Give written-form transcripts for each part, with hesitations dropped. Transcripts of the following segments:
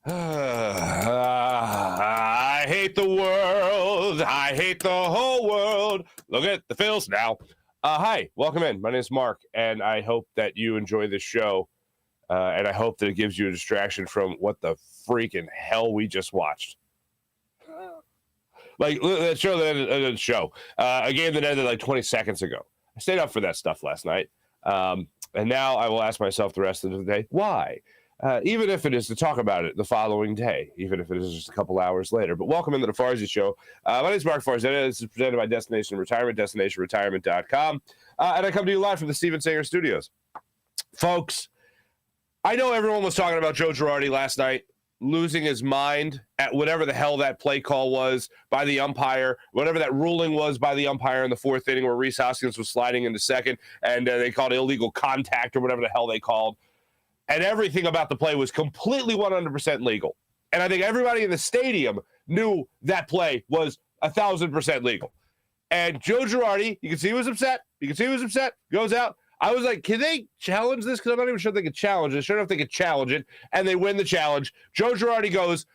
I hate the world. I hate the whole world. Look at the Phillies now. Hi, welcome in. My name is Marc, and I hope that you enjoy this show, and I hope that it gives you a distraction from what the freaking hell we just watched. Like, that show that ended the show. A game that ended like 20 seconds ago. I stayed up for that stuff last night, and now I will ask myself the rest of the day, why? Even if it is to talk about it the following day, even if it is just a couple hours later. But welcome into the Farzy Show. My name is Marc Farzy. This is presented by Destination Retirement, destinationretirement.com. And I come to you live from the Steven Singer Studios. Folks, I know everyone was talking about Joe Girardi last night, losing his mind at whatever the hell that play call was by the umpire, whatever that ruling was by the umpire in the fourth inning where Rhys Hoskins was sliding into second, and they called illegal contact or whatever the hell they called. And everything about the play was completely 100% legal. And I think everybody in the stadium knew that play was 1,000% legal. And Joe Girardi, you can see he was upset. Goes out. I was like, can they challenge this? Because I'm not even sure if they could challenge it. Sure enough, they could challenge it. And they win the challenge. Joe Girardi goes,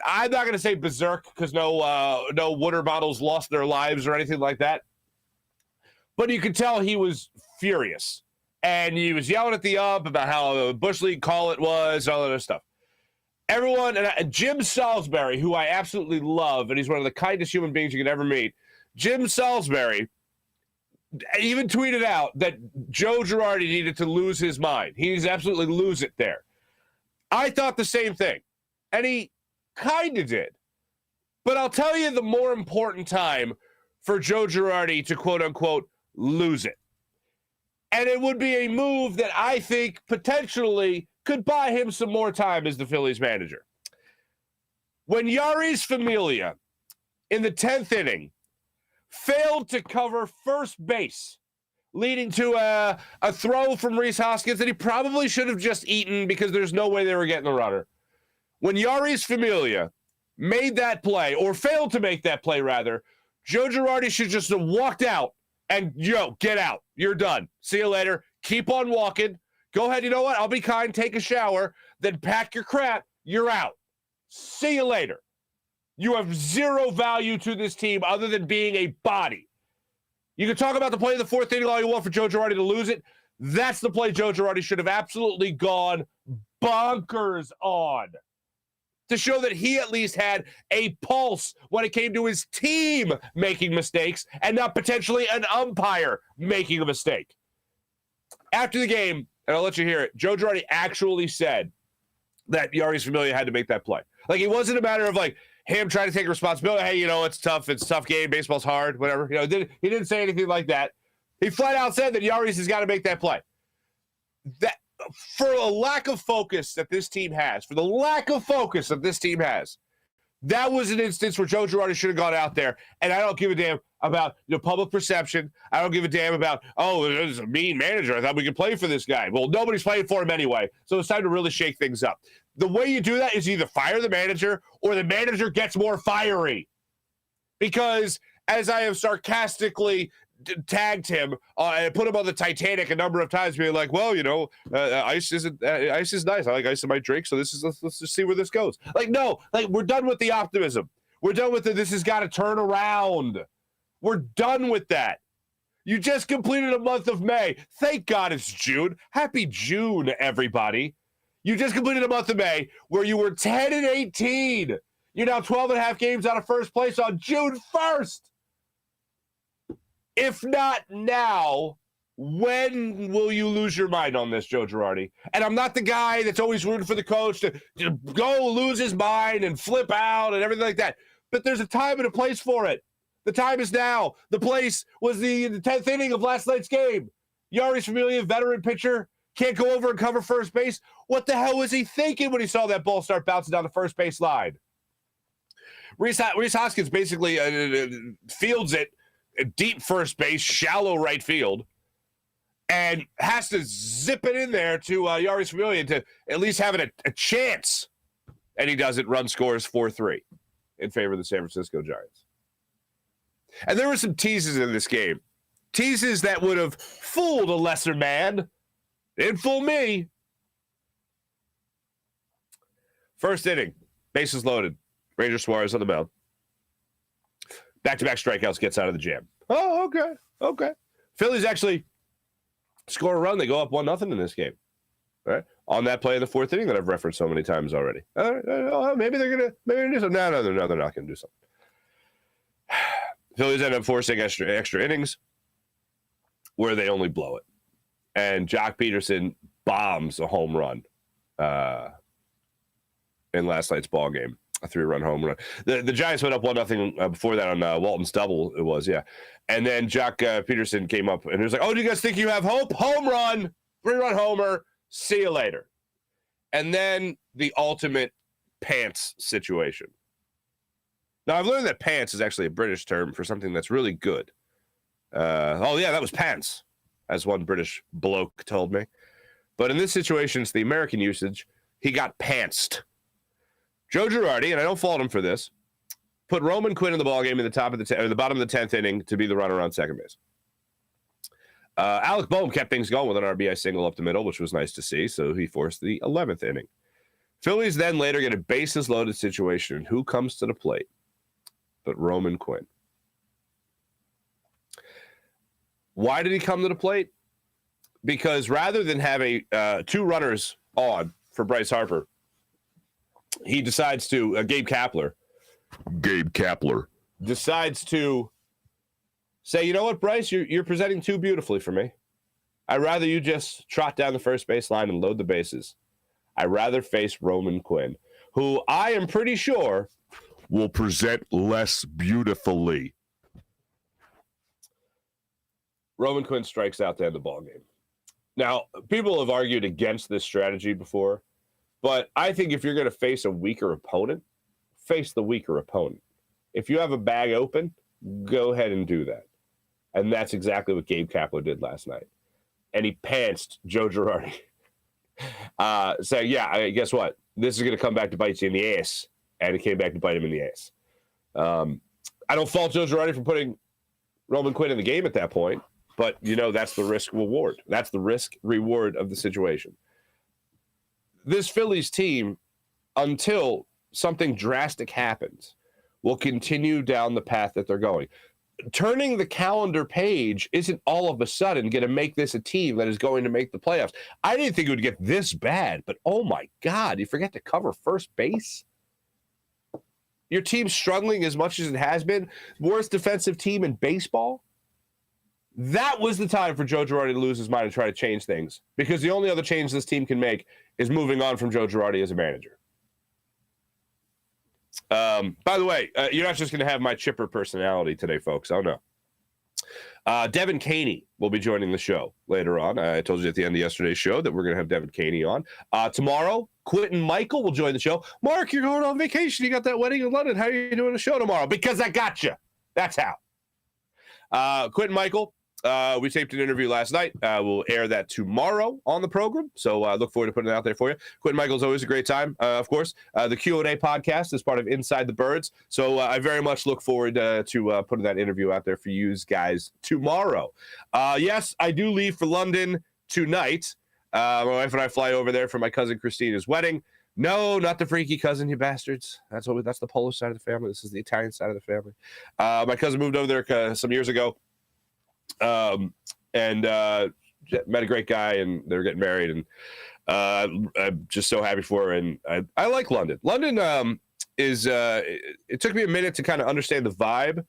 I'm not going to say berserk because no water bottles lost their lives or anything like that. But you could tell he was furious. And he was yelling at the ump about how a Bush League call it was, all that other stuff. Everyone, and Jim Salisbury, who I absolutely love, and he's one of the kindest human beings you could ever meet, Jim Salisbury even tweeted out that Joe Girardi needed to lose his mind. He needs to absolutely lose it there. I thought the same thing, and he kind of did. But I'll tell you the more important time for Joe Girardi to quote-unquote lose it. And it would be a move that I think potentially could buy him some more time as the Phillies manager. When Yari's Familia in the 10th inning failed to cover first base, leading to a throw from Rhys Hoskins that he probably should have just eaten because there's no way they were getting the runner. When Yari's Familia made that play, or failed to make that play rather, Joe Girardi should just have walked out and, get out. You're done. See you later. Keep on walking. Go ahead. You know what? I'll be kind. Take a shower. Then pack your crap. You're out. See you later. You have zero value to this team other than being a body. You can talk about the play of the fourth inning all you want for Joe Girardi to lose it. That's the play Joe Girardi should have absolutely gone bonkers on, to show that he at least had a pulse when it came to his team making mistakes and not potentially an umpire making a mistake. After the game, and I'll let you hear it, Joe Girardi actually said that Yari's Familia had to make that play. Like, it wasn't a matter of, like, him trying to take responsibility. Hey, it's tough. It's a tough game. Baseball's hard, whatever. He didn't say anything like that. He flat out said that Yari's has got to make that play. That, for a lack of focus that this team has, that was an instance where Joe Girardi should have gone out there, and I don't give a damn about public perception. I don't give a damn about, this is a mean manager. I thought we could play for this guy. Well, nobody's playing for him anyway, so it's time to really shake things up. The way you do that is either fire the manager or the manager gets more fiery. Because, as I have sarcastically tagged him and put him on the Titanic a number of times, being like, well, ice is nice. I like ice in my drink, so let's just see where this goes. Like, no, we're done with the optimism. We're done with this has got to turn around. We're done with that. You just completed a month of May. Thank God it's June. Happy June, everybody. You just completed a month of May where you were 10-18. You're now 12 and a half games out of first place on June 1st. If not now, when will you lose your mind on this, Joe Girardi? And I'm not the guy that's always rooting for the coach to go lose his mind and flip out and everything like that. But there's a time and a place for it. The time is now. The place was the 10th inning of last night's game. Yari's Familia, veteran pitcher, can't go over and cover first base. What the hell was he thinking when he saw that ball start bouncing down the first base line? Rhys Hoskins basically fields it deep first base, shallow right field, and has to zip it in there to Yari's Familia to at least have it a chance. And he does it. Run scores 4-3 in favor of the San Francisco Giants. And there were some teases in this game. Teases that would have fooled a lesser man. Didn't fool me. First inning, bases loaded. Ranger Suarez on the mound. Back-to-back strikeouts, gets out of the jam. Oh, okay. Phillies actually score a run. They go up 1-0 in this game. Right? On that play in the fourth inning that I've referenced so many times already. Maybe they're gonna do something. No, they're not gonna do something. Phillies end up forcing extra innings where they only blow it. And Jock Peterson bombs a home run in last night's ball game. A 3-run home run. The Giants went up 1-0 before that on Walton's double. It was, yeah. And then Jock Peterson came up and he was like, "Oh, do you guys think you have hope? Home run, 3-run homer. See you later." And then the ultimate pants situation. Now, I've learned that pants is actually a British term for something that's really good. That was pants, as one British bloke told me. But in this situation, it's the American usage. He got pantsed. Joe Girardi, and I don't fault him for this, put Roman Quinn in the ballgame in the bottom of the 10th inning to be the runner on second base. Alec Boehm kept things going with an RBI single up the middle, which was nice to see, so he forced the 11th inning. Phillies then later get a bases-loaded situation, and who comes to the plate but Roman Quinn? Why did he come to the plate? Because rather than have two runners on for Bryce Harper, he decides to, Gabe Kapler decides to say, "You know what, Bryce, you're presenting too beautifully for me. I'd rather you just trot down the first base line and load the bases. I'd rather face Roman Quinn, who I am pretty sure will present less beautifully." Roman Quinn strikes out to end the ball game. Now, people have argued against this strategy before, but I think if you're going to face a weaker opponent, face the weaker opponent. If you have a bag open, go ahead and do that. And that's exactly what Gabe Kapler did last night. And he pantsed Joe Girardi. Saying, guess what? This is going to come back to bite you in the ass. And it came back to bite him in the ass. I don't fault Joe Girardi for putting Roman Quinn in the game at that point. But, that's the risk reward. That's the risk reward of the situation. This Phillies team, until something drastic happens, will continue down the path that they're going. Turning the calendar page isn't all of a sudden going to make this a team that is going to make the playoffs. I didn't think it would get this bad, but oh my God, you forget to cover first base? Your team's struggling as much as it has been. Worst defensive team in baseball? That was the time for Joe Girardi to lose his mind and try to change things, because the only other change this team can make is moving on from Joe Girardi as a manager. By the way, you're not just going to have my chipper personality today, folks. Oh, no. Devin Caney will be joining the show later on. I told you at the end of yesterday's show that we're going to have Devin Caney on. Tomorrow, Quentin Michael will join the show. Marc, you're going on vacation. You got that wedding in London. How are you doing the show tomorrow? Because I got you. That's how. Quentin Michael. We taped an interview last night. We'll air that tomorrow on the program. So look forward to putting it out there for you. Quentin Michael's always a great time, of course. The Q&A podcast is part of Inside the Birds. So I very much look forward to putting that interview out there for you guys tomorrow. Yes, I do leave for London tonight. My wife and I fly over there for my cousin Christina's wedding. No, not the freaky cousin, you bastards. That's the Polish side of the family. This is the Italian side of the family. My cousin moved over there some years ago. And met a great guy, and they're getting married, and I'm just so happy for her. And I like London. London is it took me a minute to kind of understand the vibe,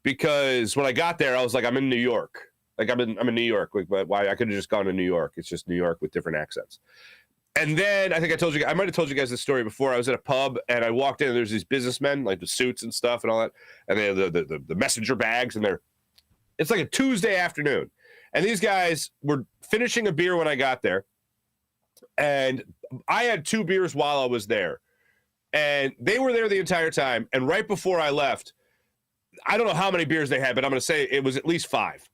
because when I got there, I was like, I'm in New York. Like I'm in New York. Like, why I could have just gone to New York. It's just New York with different accents. And then I think I might have told you guys this story before. I was at a pub and I walked in, and there's these businessmen, like the suits and stuff and all that, and they have the messenger bags, and it's like a Tuesday afternoon. And these guys were finishing a beer when I got there. And I had 2 beers while I was there. And they were there the entire time. And right before I left, I don't know how many beers they had, but I'm going to say it was at least 5.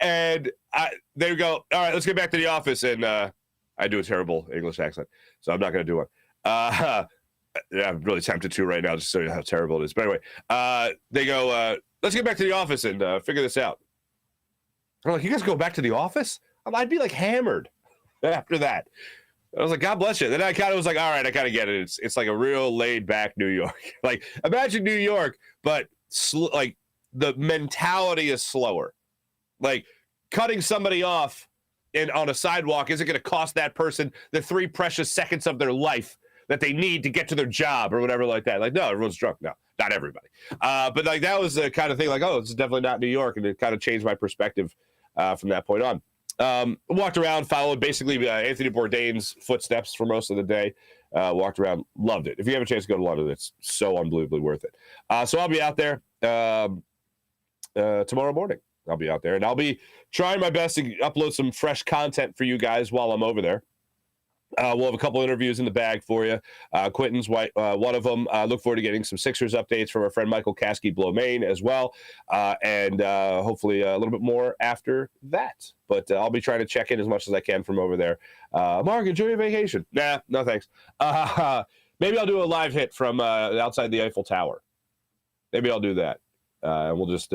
And they go, all right, let's get back to the office. And I do a terrible English accent, so I'm not going to do one. I'm really tempted to right now, just to show you how terrible it is. But anyway, they go, let's get back to the office and figure this out. I'm like, you guys go back to the office? I'd be like hammered after that. I was like, God bless you. Then I kind of was like, all right, I kind of get it. It's like a real laid back New York. Like, imagine New York, but like the mentality is slower. Like, cutting somebody off on a sidewalk isn't going to cost that person the 3 precious seconds of their life that they need to get to their job or whatever like that. Like, no, everyone's drunk. No, not everybody. But like, that was the kind of thing like, oh, this is definitely not New York. And it kind of changed my perspective from that point on. Walked around, followed basically Anthony Bourdain's footsteps for most of the day. Walked around, loved it. If you have a chance to go to London, it's so unbelievably worth it. So I'll be out there tomorrow morning. I'll be out there, and I'll be trying my best to upload some fresh content for you guys while I'm over there. We'll have a couple interviews in the bag for you. Quentin's one of them. Look forward to getting some Sixers updates from our friend Michael Caskey-Blomain as well, and hopefully a little bit more after that. But I'll be trying to check in as much as I can from over there. Marc, enjoy your vacation. Nah, no thanks. Maybe I'll do a live hit from outside the Eiffel Tower. Maybe I'll do that, and we'll just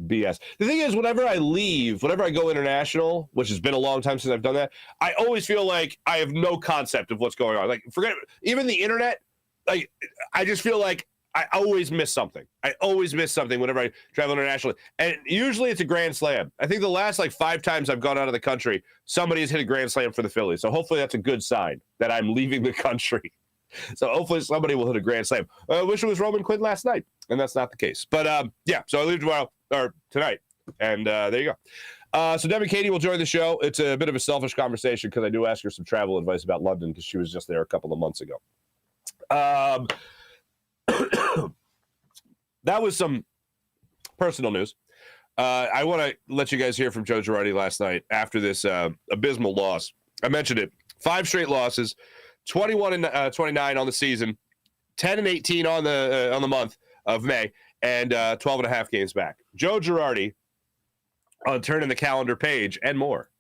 BS. The thing is, whenever I leave, whenever I go international, which has been a long time since I've done that, I always feel like I have no concept of what's going on. Like, forget even the internet. Like, I just feel like I always miss something. I always miss something whenever I travel internationally. And usually it's a grand slam. I think the last 5 times I've gone out of the country, somebody has hit a grand slam for the Phillies. So hopefully that's a good sign that I'm leaving the country. So hopefully somebody will hit a grand slam. I wish it was Roman Quinn last night, and that's not the case. But yeah, so I leave tomorrow or tonight, and there you go. So Devin Caney will join the show. It's a bit of a selfish conversation because I do ask her some travel advice about London because she was just there a couple of months ago. That was some personal news. I want to let you guys hear from Joe Girardi last night after this abysmal loss. I mentioned it. 5 straight losses. 21-29 on the season, 10-18 on the month of May, and 12.5 games back. Joe Girardi on turning the calendar page and more.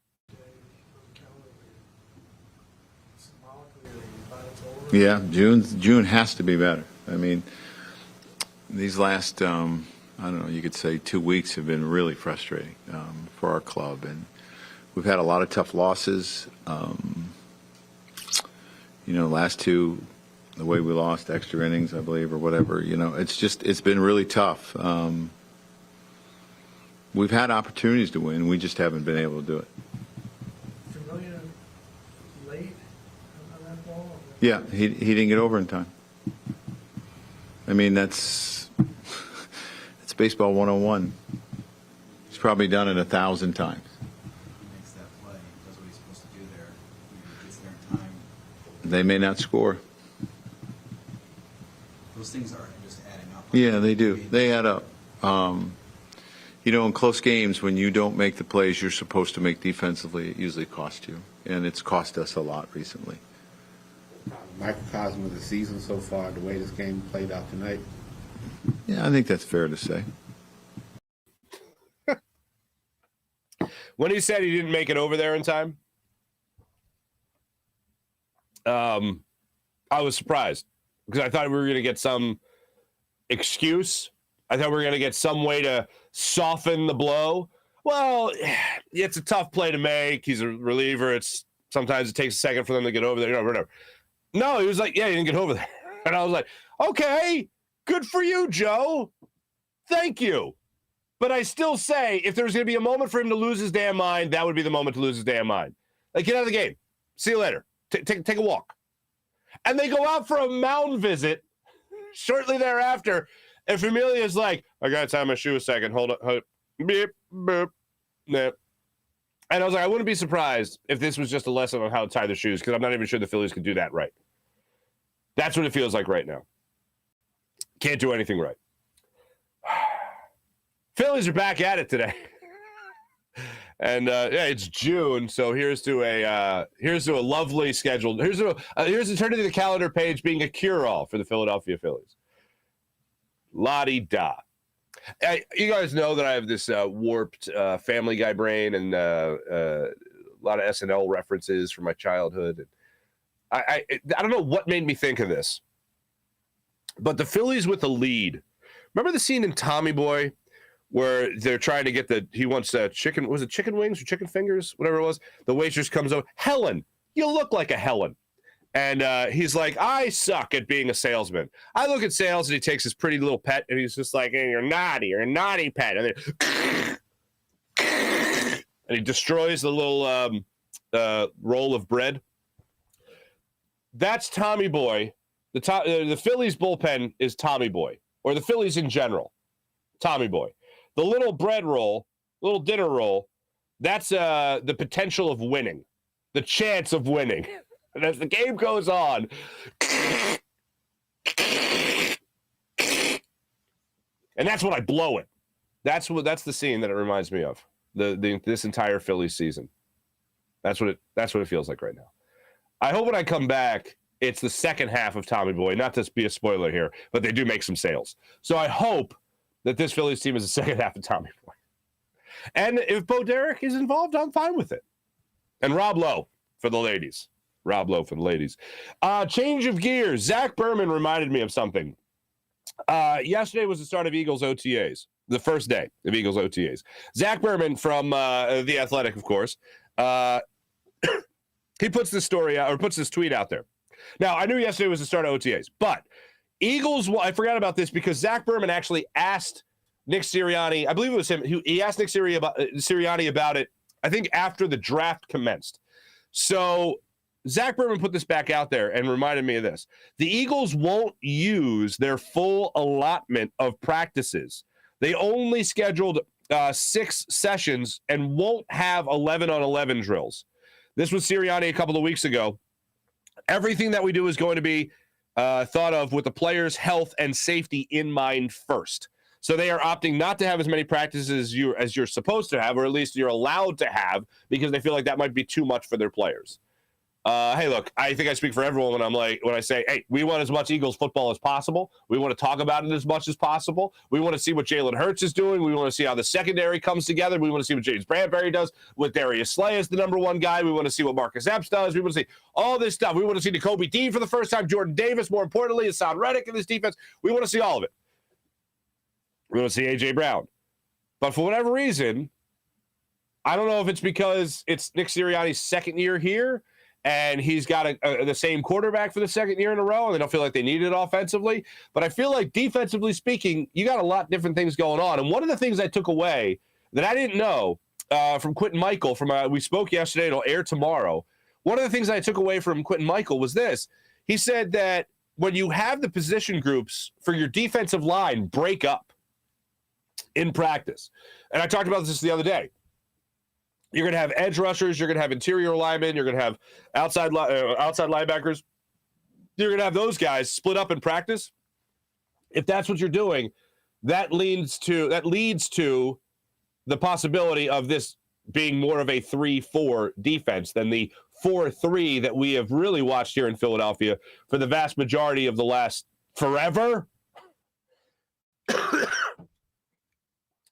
Yeah, June has to be better. I mean, these last I don't know, you could say 2 weeks have been really frustrating for our club, and we've had a lot of tough losses. Last 2, the way we lost extra innings, I believe, or whatever, it's been really tough. We've had opportunities to win. We just haven't been able to do it. Familia late on that ball? Yeah, he didn't get over in time. I mean, that's baseball 101. He's probably done it 1,000 times. They may not score. Those things are just adding up. Yeah, they do. They add up. In close games, when you don't make the plays you're supposed to make defensively, it usually costs you. And it's cost us a lot recently. Microcosm of the season so far, the way this game played out tonight. Yeah, I think that's fair to say. When he said he didn't make it over there in time, I was surprised because I thought we were going to get some excuse. I thought we were going to get some way to soften the blow. Well, it's a tough play to make. He's a reliever. Sometimes it takes a second for them to get over there. Whatever. No, he was like, yeah, he didn't get over there. And I was like, okay, good for you, Joe. Thank you. But I still say if there's going to be a moment for him to lose his damn mind, that would be the moment to lose his damn mind. Like, get out of the game. See you later. Take a walk. And they go out for a mound visit shortly thereafter. And Familia's like, I got to tie my shoe a second. Hold up. Beep, boop. Nah. And I was like, I wouldn't be surprised if this was just a lesson on how to tie the shoes because I'm not even sure the Phillies could do that right. That's what it feels like right now. Can't do anything right. Phillies are back at it today. And it's June, so here's to a lovely schedule. Here's to turn to the calendar page being a cure-all for the Philadelphia Phillies. La-di-da. You guys know that I have this warped Family Guy brain and a lot of SNL references from my childhood. I don't know what made me think of this, but the Phillies with the lead. Remember the scene in Tommy Boy where they're trying to get he wants chicken, was it chicken wings or chicken fingers, whatever it was? The waitress comes over. Helen, you look like a Helen. And he's like, I suck at being a salesman. I look at sales, and he takes his pretty little pet, and he's just like, hey, you're a naughty pet. And then and he destroys the little roll of bread. That's Tommy Boy. The Phillies bullpen is Tommy Boy, or the Phillies in general. Tommy Boy. The little bread roll, little dinner roll, that's the potential of winning, the chance of winning. And as the game goes on, and that's when I blow it. That's the scene that it reminds me of. This entire Phillies season. That's what it feels like right now. I hope when I come back, it's the second half of Tommy Boy. Not to be a spoiler here, but they do make some sales. So I hope that this Phillies team is the second half of Tommy Boy. And if Bo Derek is involved, I'm fine with it. And Rob Lowe for the ladies. Change of gears. Zach Berman reminded me of something. Yesterday was the start of Eagles OTAs. The first day of Eagles OTAs. Zach Berman from The Athletic, of course. He puts this story out, or puts this tweet out there. Now, I knew yesterday was the start of OTAs, but Eagles, I forgot about this because Zach Berman actually asked Nick Sirianni, I believe it was him, he asked Nick Sirianni about it, I think after the draft commenced. So Zach Berman put this back out there and reminded me of this. The Eagles won't use their full allotment of practices. They only scheduled 6 sessions and won't have 11-on-11 drills. This was Sirianni a couple of weeks ago. Everything that we do is going to be thought of with the players' health and safety in mind first. So they are opting not to have as many practices as you're supposed to have, or at least you're allowed to have, because they feel like that might be too much for their players. Hey, look, I think I speak for everyone when I say, hey, we want as much Eagles football as possible. We want to talk about it as much as possible. We want to see what Jalen Hurts is doing. We want to see how the secondary comes together. We want to see what James Bradbury does with Darius Slay as the number one guy. We want to see what Marcus Epps does. We want to see all this stuff. We want to see Nakobe Dean for the first time, Jordan Davis, more importantly, Hassan Reddick in this defense. We want to see all of it. We want to see A.J. Brown. But for whatever reason, I don't know if it's because it's Nick Sirianni's second year here, and he's got the same quarterback for the second year in a row, and they don't feel like they need it offensively. But I feel like defensively speaking, you got a lot of different things going on. And one of the things I took away that I didn't know from Quentin Michael, we spoke yesterday, it'll air tomorrow. One of the things I took away from Quentin Michael was this. He said that when you have the position groups for your defensive line break up in practice, and I talked about this the other day, you're going to have edge rushers. You're going to have interior linemen. You're going to have outside linebackers. You're going to have those guys split up in practice. If that's what you're doing, that leads to the possibility of this being more of a 3-4 defense than the 4-3 that we have really watched here in Philadelphia for the vast majority of the last forever.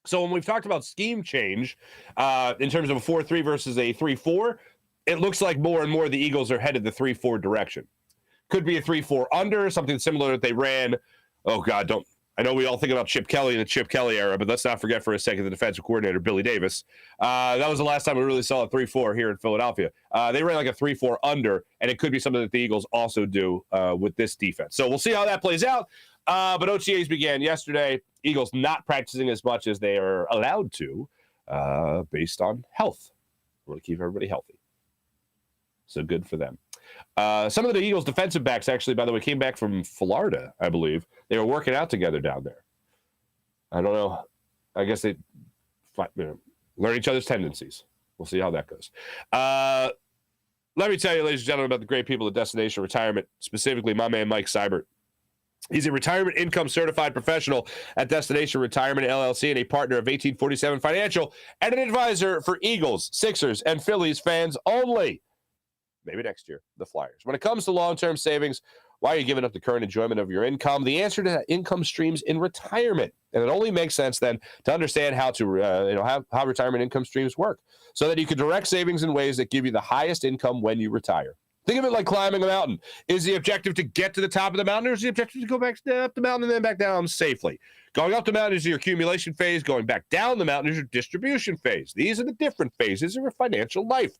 So when we've talked about scheme change in terms of a 4-3 versus a 3-4, it looks like more and more the Eagles are headed the 3-4 direction. Could be a 3-4 under, something similar that they ran. Oh, God, I know we all think about Chip Kelly in the Chip Kelly era, but let's not forget for a second the defensive coordinator, Billy Davis. That was the last time we really saw a 3-4 here in Philadelphia. They ran like a 3-4 under, and it could be something that the Eagles also do with this defense. So we'll see how that plays out. But OTAs began yesterday. Eagles not practicing as much as they are allowed to based on health. We want to keep everybody healthy. So good for them. Some of the Eagles defensive backs actually, by the way, came back from Florida, I believe. They were working out together down there. I don't know. I guess they learn each other's tendencies. We'll see how that goes. Let me tell you, ladies and gentlemen, about the great people at Destination Retirement, specifically my man Mike Seibert. He's a retirement income certified professional at Destination Retirement LLC and a partner of 1847 Financial and an advisor for Eagles, Sixers, and Phillies fans only. Maybe next year, the Flyers. When it comes to long-term savings, why are you giving up the current enjoyment of your income? The answer to that: income streams in retirement. And it only makes sense then to understand how to how retirement income streams work so that you can direct savings in ways that give you the highest income when you retire. Think of it like climbing a mountain. Is the objective to get to the top of the mountain, or is the objective to go back up the mountain and then back down safely? Going up the mountain is your accumulation phase. Going back down the mountain is your distribution phase. These are the different phases of your financial life.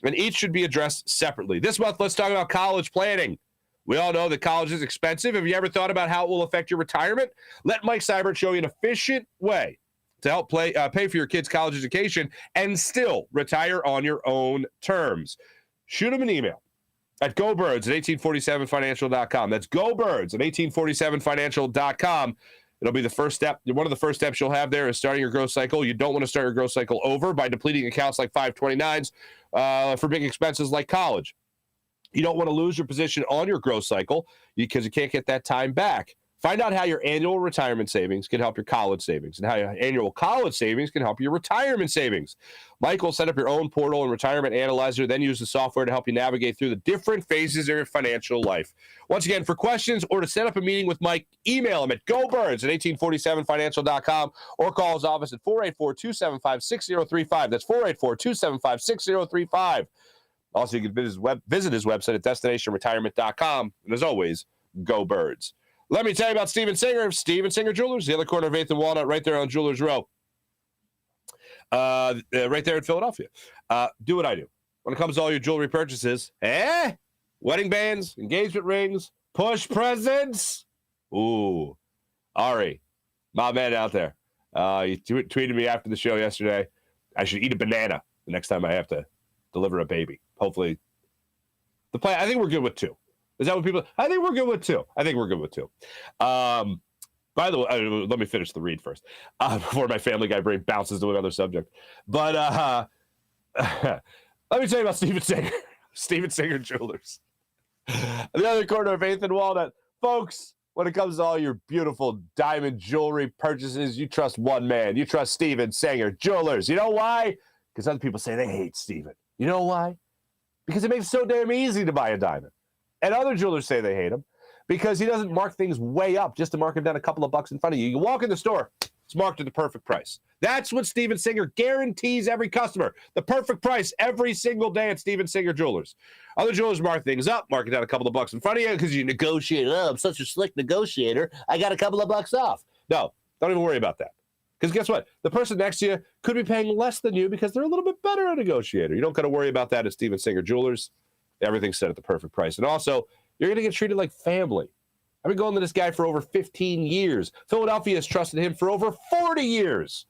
and each should be addressed separately. This month, let's talk about college planning. We all know that college is expensive. Have you ever thought about how it will affect your retirement? Let Mike Seibert show you an efficient way to help pay for your kids' college education and still retire on your own terms. Shoot him an email at gobirds@1847financial.com. That's gobirds@1847financial.com. It'll be the first step. One of the first steps you'll have there is starting your growth cycle. You don't want to start your growth cycle over by depleting accounts like 529s for big expenses like college. You don't want to lose your position on your growth cycle because you can't get that time back. Find out how your annual retirement savings can help your college savings and how your annual college savings can help your retirement savings. Mike will set up your own portal and retirement analyzer, then use the software to help you navigate through the different phases of your financial life. Once again, for questions or to set up a meeting with Mike, email him at gobirds@1847financial.com or call his office at 484-275-6035. That's 484-275-6035. Also, you can visit his website at destinationretirement.com. And as always, go Birds. Let me tell you about Steven Singer of Steven Singer Jewelers, the other corner of 8th and Walnut, right there on Jewelers Row, right there in Philadelphia. Do what I do. When it comes to all your jewelry purchases, wedding bands, engagement rings, push presents. Ooh, Ari, my man out there. You tweeted me after the show yesterday. I should eat a banana the next time I have to deliver a baby. Hopefully, I think we're good with 2. Is that what people? I think we're good with 2. By the way, let me finish the read first before my Family Guy brain bounces to another subject. But let me tell you about Steven Singer, Steven Singer Jewelers, the other corner of 8th and Walnut. Folks, when it comes to all your beautiful diamond jewelry purchases, you trust one man. You trust Steven Singer Jewelers. You know why? Because other people say they hate Steven. You know why? Because it makes it so damn easy to buy a diamond. And other jewelers say they hate him because he doesn't mark things way up just to mark him down a couple of bucks in front of you. You walk in the store, it's marked at the perfect price. That's what Steven Singer guarantees every customer. The perfect price every single day at Steven Singer Jewelers. Other jewelers mark things up, mark it down a couple of bucks in front of you because you negotiate. Oh, I'm such a slick negotiator. I got a couple of bucks off. No, don't even worry about that. Because guess what? The person next to you could be paying less than you because they're a little bit better a negotiator. You don't got to worry about that at Steven Singer Jewelers. Everything's set at the perfect price. And also, you're going to get treated like family. I've been going to this guy for over 15 years. Philadelphia has trusted him for over 40 years.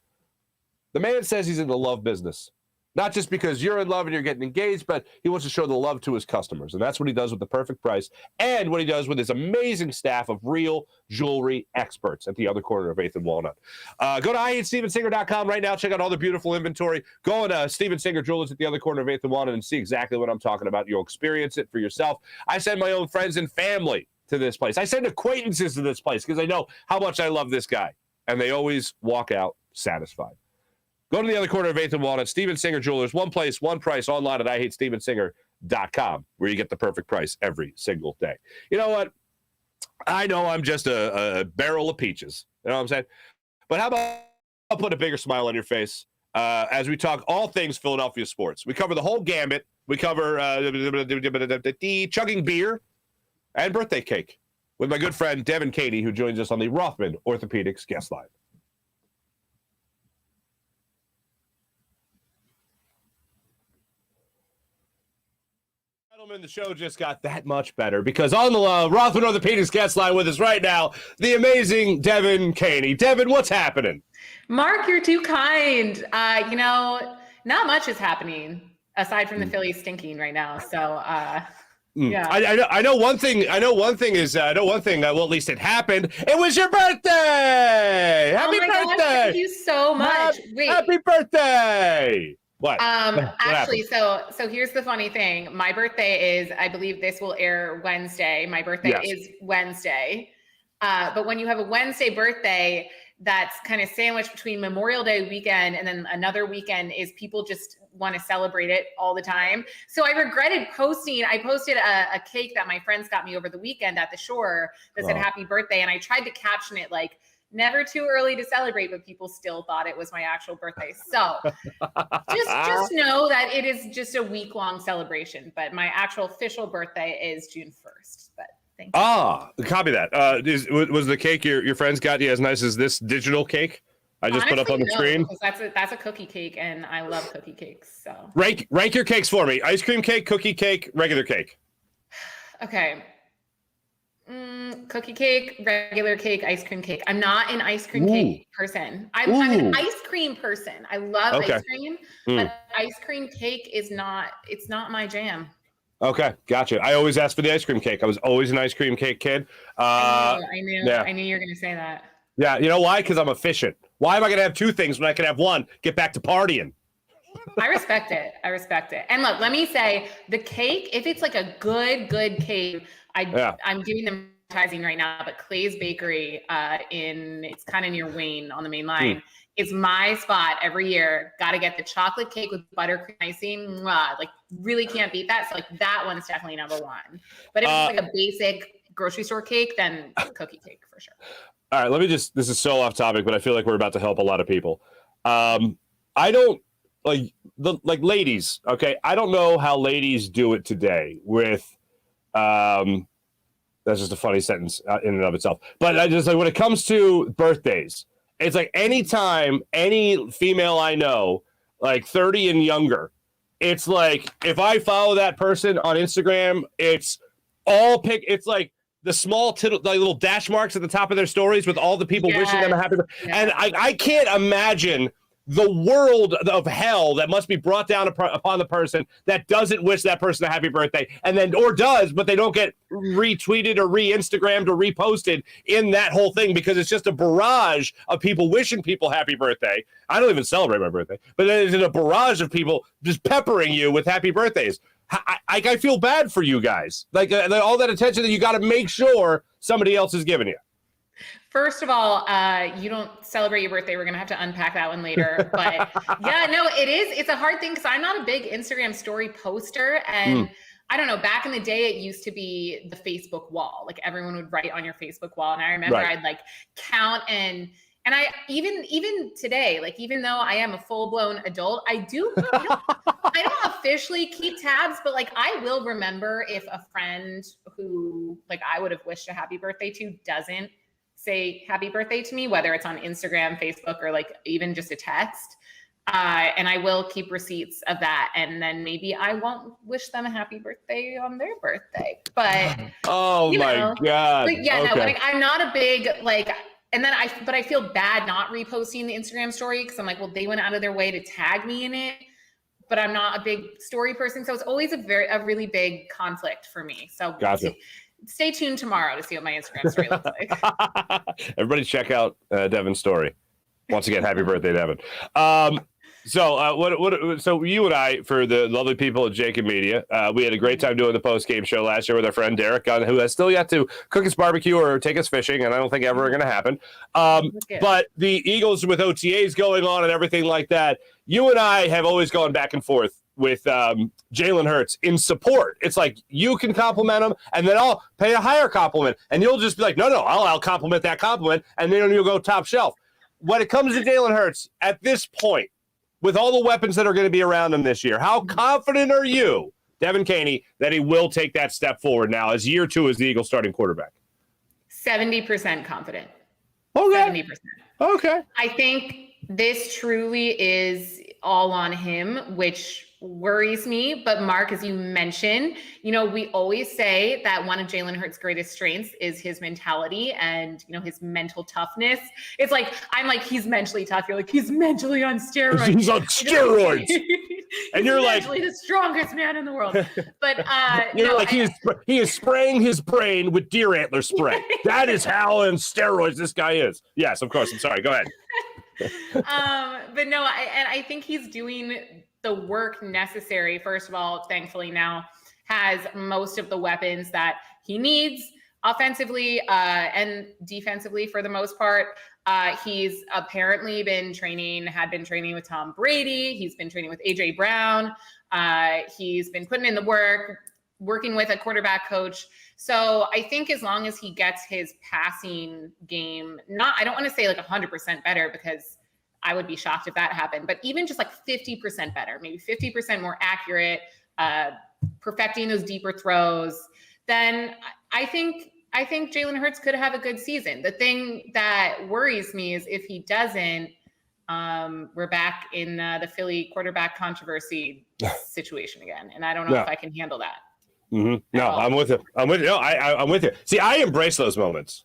The man says he's in the love business. Not just because you're in love and you're getting engaged, but he wants to show the love to his customers. And that's what he does with the perfect price and what he does with his amazing staff of real jewelry experts at the other corner of 8th and Walnut. Go to IHateStevenSinger.com right now. Check out all the beautiful inventory. Go on Steven Singer Jewelers at the other corner of 8th and Walnut and see exactly what I'm talking about. You'll experience it for yourself. I send my own friends and family to this place. I send acquaintances to this place because I know how much I love this guy. And they always walk out satisfied. Go to the other corner of 8th and Walnut, Steven Singer Jewelers, one place, one price, online at IHateStevenSinger.com, where you get the perfect price every single day. You know what? I know I'm just a barrel of peaches. You know what I'm saying? But how about I'll put a bigger smile on your face as we talk all things Philadelphia sports. We cover the whole gambit. We cover chugging beer and birthday cake with my good friend Devin Caney, who joins us on the Rothman Orthopaedics guest line. The show just got that much better because on the Rothman Orthopaedics guest line with us right now, the amazing Devin Caney. Devin, what's happening? Marc, you're too kind. Not much is happening aside from the Phillies stinking right now. So, yeah. I know one thing. Well, at least it happened. It was your birthday. Happy birthday! Gosh, thank you so much. Happy birthday! What? Actually, so here's the funny thing. My birthday is, I believe this will air Wednesday. My birthday is Wednesday. But when you have a Wednesday birthday, that's kind of sandwiched between Memorial Day weekend and then another weekend is people just want to celebrate it all the time. So I regretted posting. I posted a cake that my friends got me over the weekend at the shore that said happy birthday. And I tried to caption it like, never too early to celebrate, but people still thought it was my actual birthday. So just know that it is just a week-long celebration, but my actual official birthday is June 1st. But thank you. Copy that. Was the cake your friends got you as nice as this digital cake? I just put up on the screen? That's a cookie cake, and I love cookie cakes. So rank your cakes for me. Ice cream cake, cookie cake, regular cake. Okay. Cookie cake, regular cake, ice cream cake. I'm not an ice cream cake person. I'm an ice cream person. I love ice cream, but ice cream cake is not. It's not my jam. Okay, gotcha. I always asked for the ice cream cake. I was always an ice cream cake kid. I knew you were going to say that. Yeah, you know why? Because I'm efficient. Why am I going to have two things when I can have one? Get back to partying. I respect it. And look, let me say, the cake, if it's like a good cake, I'm giving them advertising right now, but Clay's Bakery it's kind of near Wayne on the main line. It's my spot every year. Got to get the chocolate cake with buttercream icing. Mwah, like really can't beat that. So like that one's definitely number one. But if it's like a basic grocery store cake, then cookie cake for sure. All right, this is so off topic, but I feel like we're about to help a lot of people. I don't like ladies. Okay. I don't know how ladies do it today with, that's just a funny sentence in and of itself. But I just like when it comes to birthdays, it's like anytime any female I know, like 30 and younger, it's like if I follow that person on Instagram, it's it's like the small little dash marks at the top of their stories with all the people wishing them a happy birthday. And I can't imagine the world of hell that must be brought down upon the person that doesn't wish that person a happy birthday, and then or does, but they don't get retweeted or re-Instagrammed or reposted in that whole thing because it's just a barrage of people wishing people happy birthday. I don't even celebrate my birthday, but there's a barrage of people just peppering you with happy birthdays. I feel bad for you guys. Like all that attention that you got to make sure somebody else is giving you. First of all, you don't celebrate your birthday. We're going to have to unpack that one later. But yeah, no, it's a hard thing because I'm not a big Instagram story poster. And I don't know, back in the day, it used to be the Facebook wall. Like everyone would write on your Facebook wall. And I remember I'd like count and I even today, like, even though I am a full blown adult, I don't officially keep tabs, but like, I will remember if a friend who like I would have wished a happy birthday to doesn't say happy birthday to me, whether it's on Instagram, Facebook, or like even just a text. And I will keep receipts of that. And then maybe I won't wish them a happy birthday on their birthday, but oh my God. But yeah, no, like, I'm not a big, like, and then I feel bad not reposting the Instagram story because I'm like, well, they went out of their way to tag me in it, but I'm not a big story person. So it's always a really big conflict for me. So gotcha. Stay tuned tomorrow to see what my Instagram story looks like. Everybody check out Devin's story. Once again, happy birthday, Devin. So you and I, for the lovely people at Jacob Media, we had a great time doing the post-game show last year with our friend Derek, who has still yet to cook us barbecue or take us fishing, and I don't think ever going to happen. But the Eagles with OTAs going on and everything like that, you and I have always gone back and forth with Jalen Hurts in support. It's like you can compliment him, and then I'll pay a higher compliment, and you'll just be like, no, I'll compliment that compliment, and then you'll go top shelf. When it comes to Jalen Hurts, at this point, with all the weapons that are going to be around him this year, how confident are you, Devin Caney, that he will take that step forward now as year 2 as the Eagles starting quarterback? 70% confident. Okay. 70%. Okay. I think this truly is all on him, which worries me. But Marc, as you mentioned, we always say that one of Jalen Hurts' greatest strengths is his mentality and, his mental toughness. It's like, I'm like, he's mentally tough. You're like, he's mentally on steroids. He's on steroids. And you're like, the strongest man in the world. But he is spraying his brain with deer antler spray. That is how on steroids this guy is. Yes, of course. I'm sorry. Go ahead. But no, I think he's doing the work necessary. First of all, thankfully now has most of the weapons that he needs offensively and defensively for the most part. He's apparently had been training with Tom Brady. He's been training with AJ Brown. He's been putting in the work, working with a quarterback coach. So I think as long as he gets his passing game, I don't want to say like 100% better because I would be shocked if that happened, but even just like 50% better, maybe 50% more accurate, perfecting those deeper throws, then I think Jalen Hurts could have a good season. The thing that worries me is if he doesn't, we're back in the Philly quarterback controversy situation again. And I don't know if I can handle that. Mm-hmm. No, I'm with you. I'm with you. No, I'm with you. See, I embrace those moments.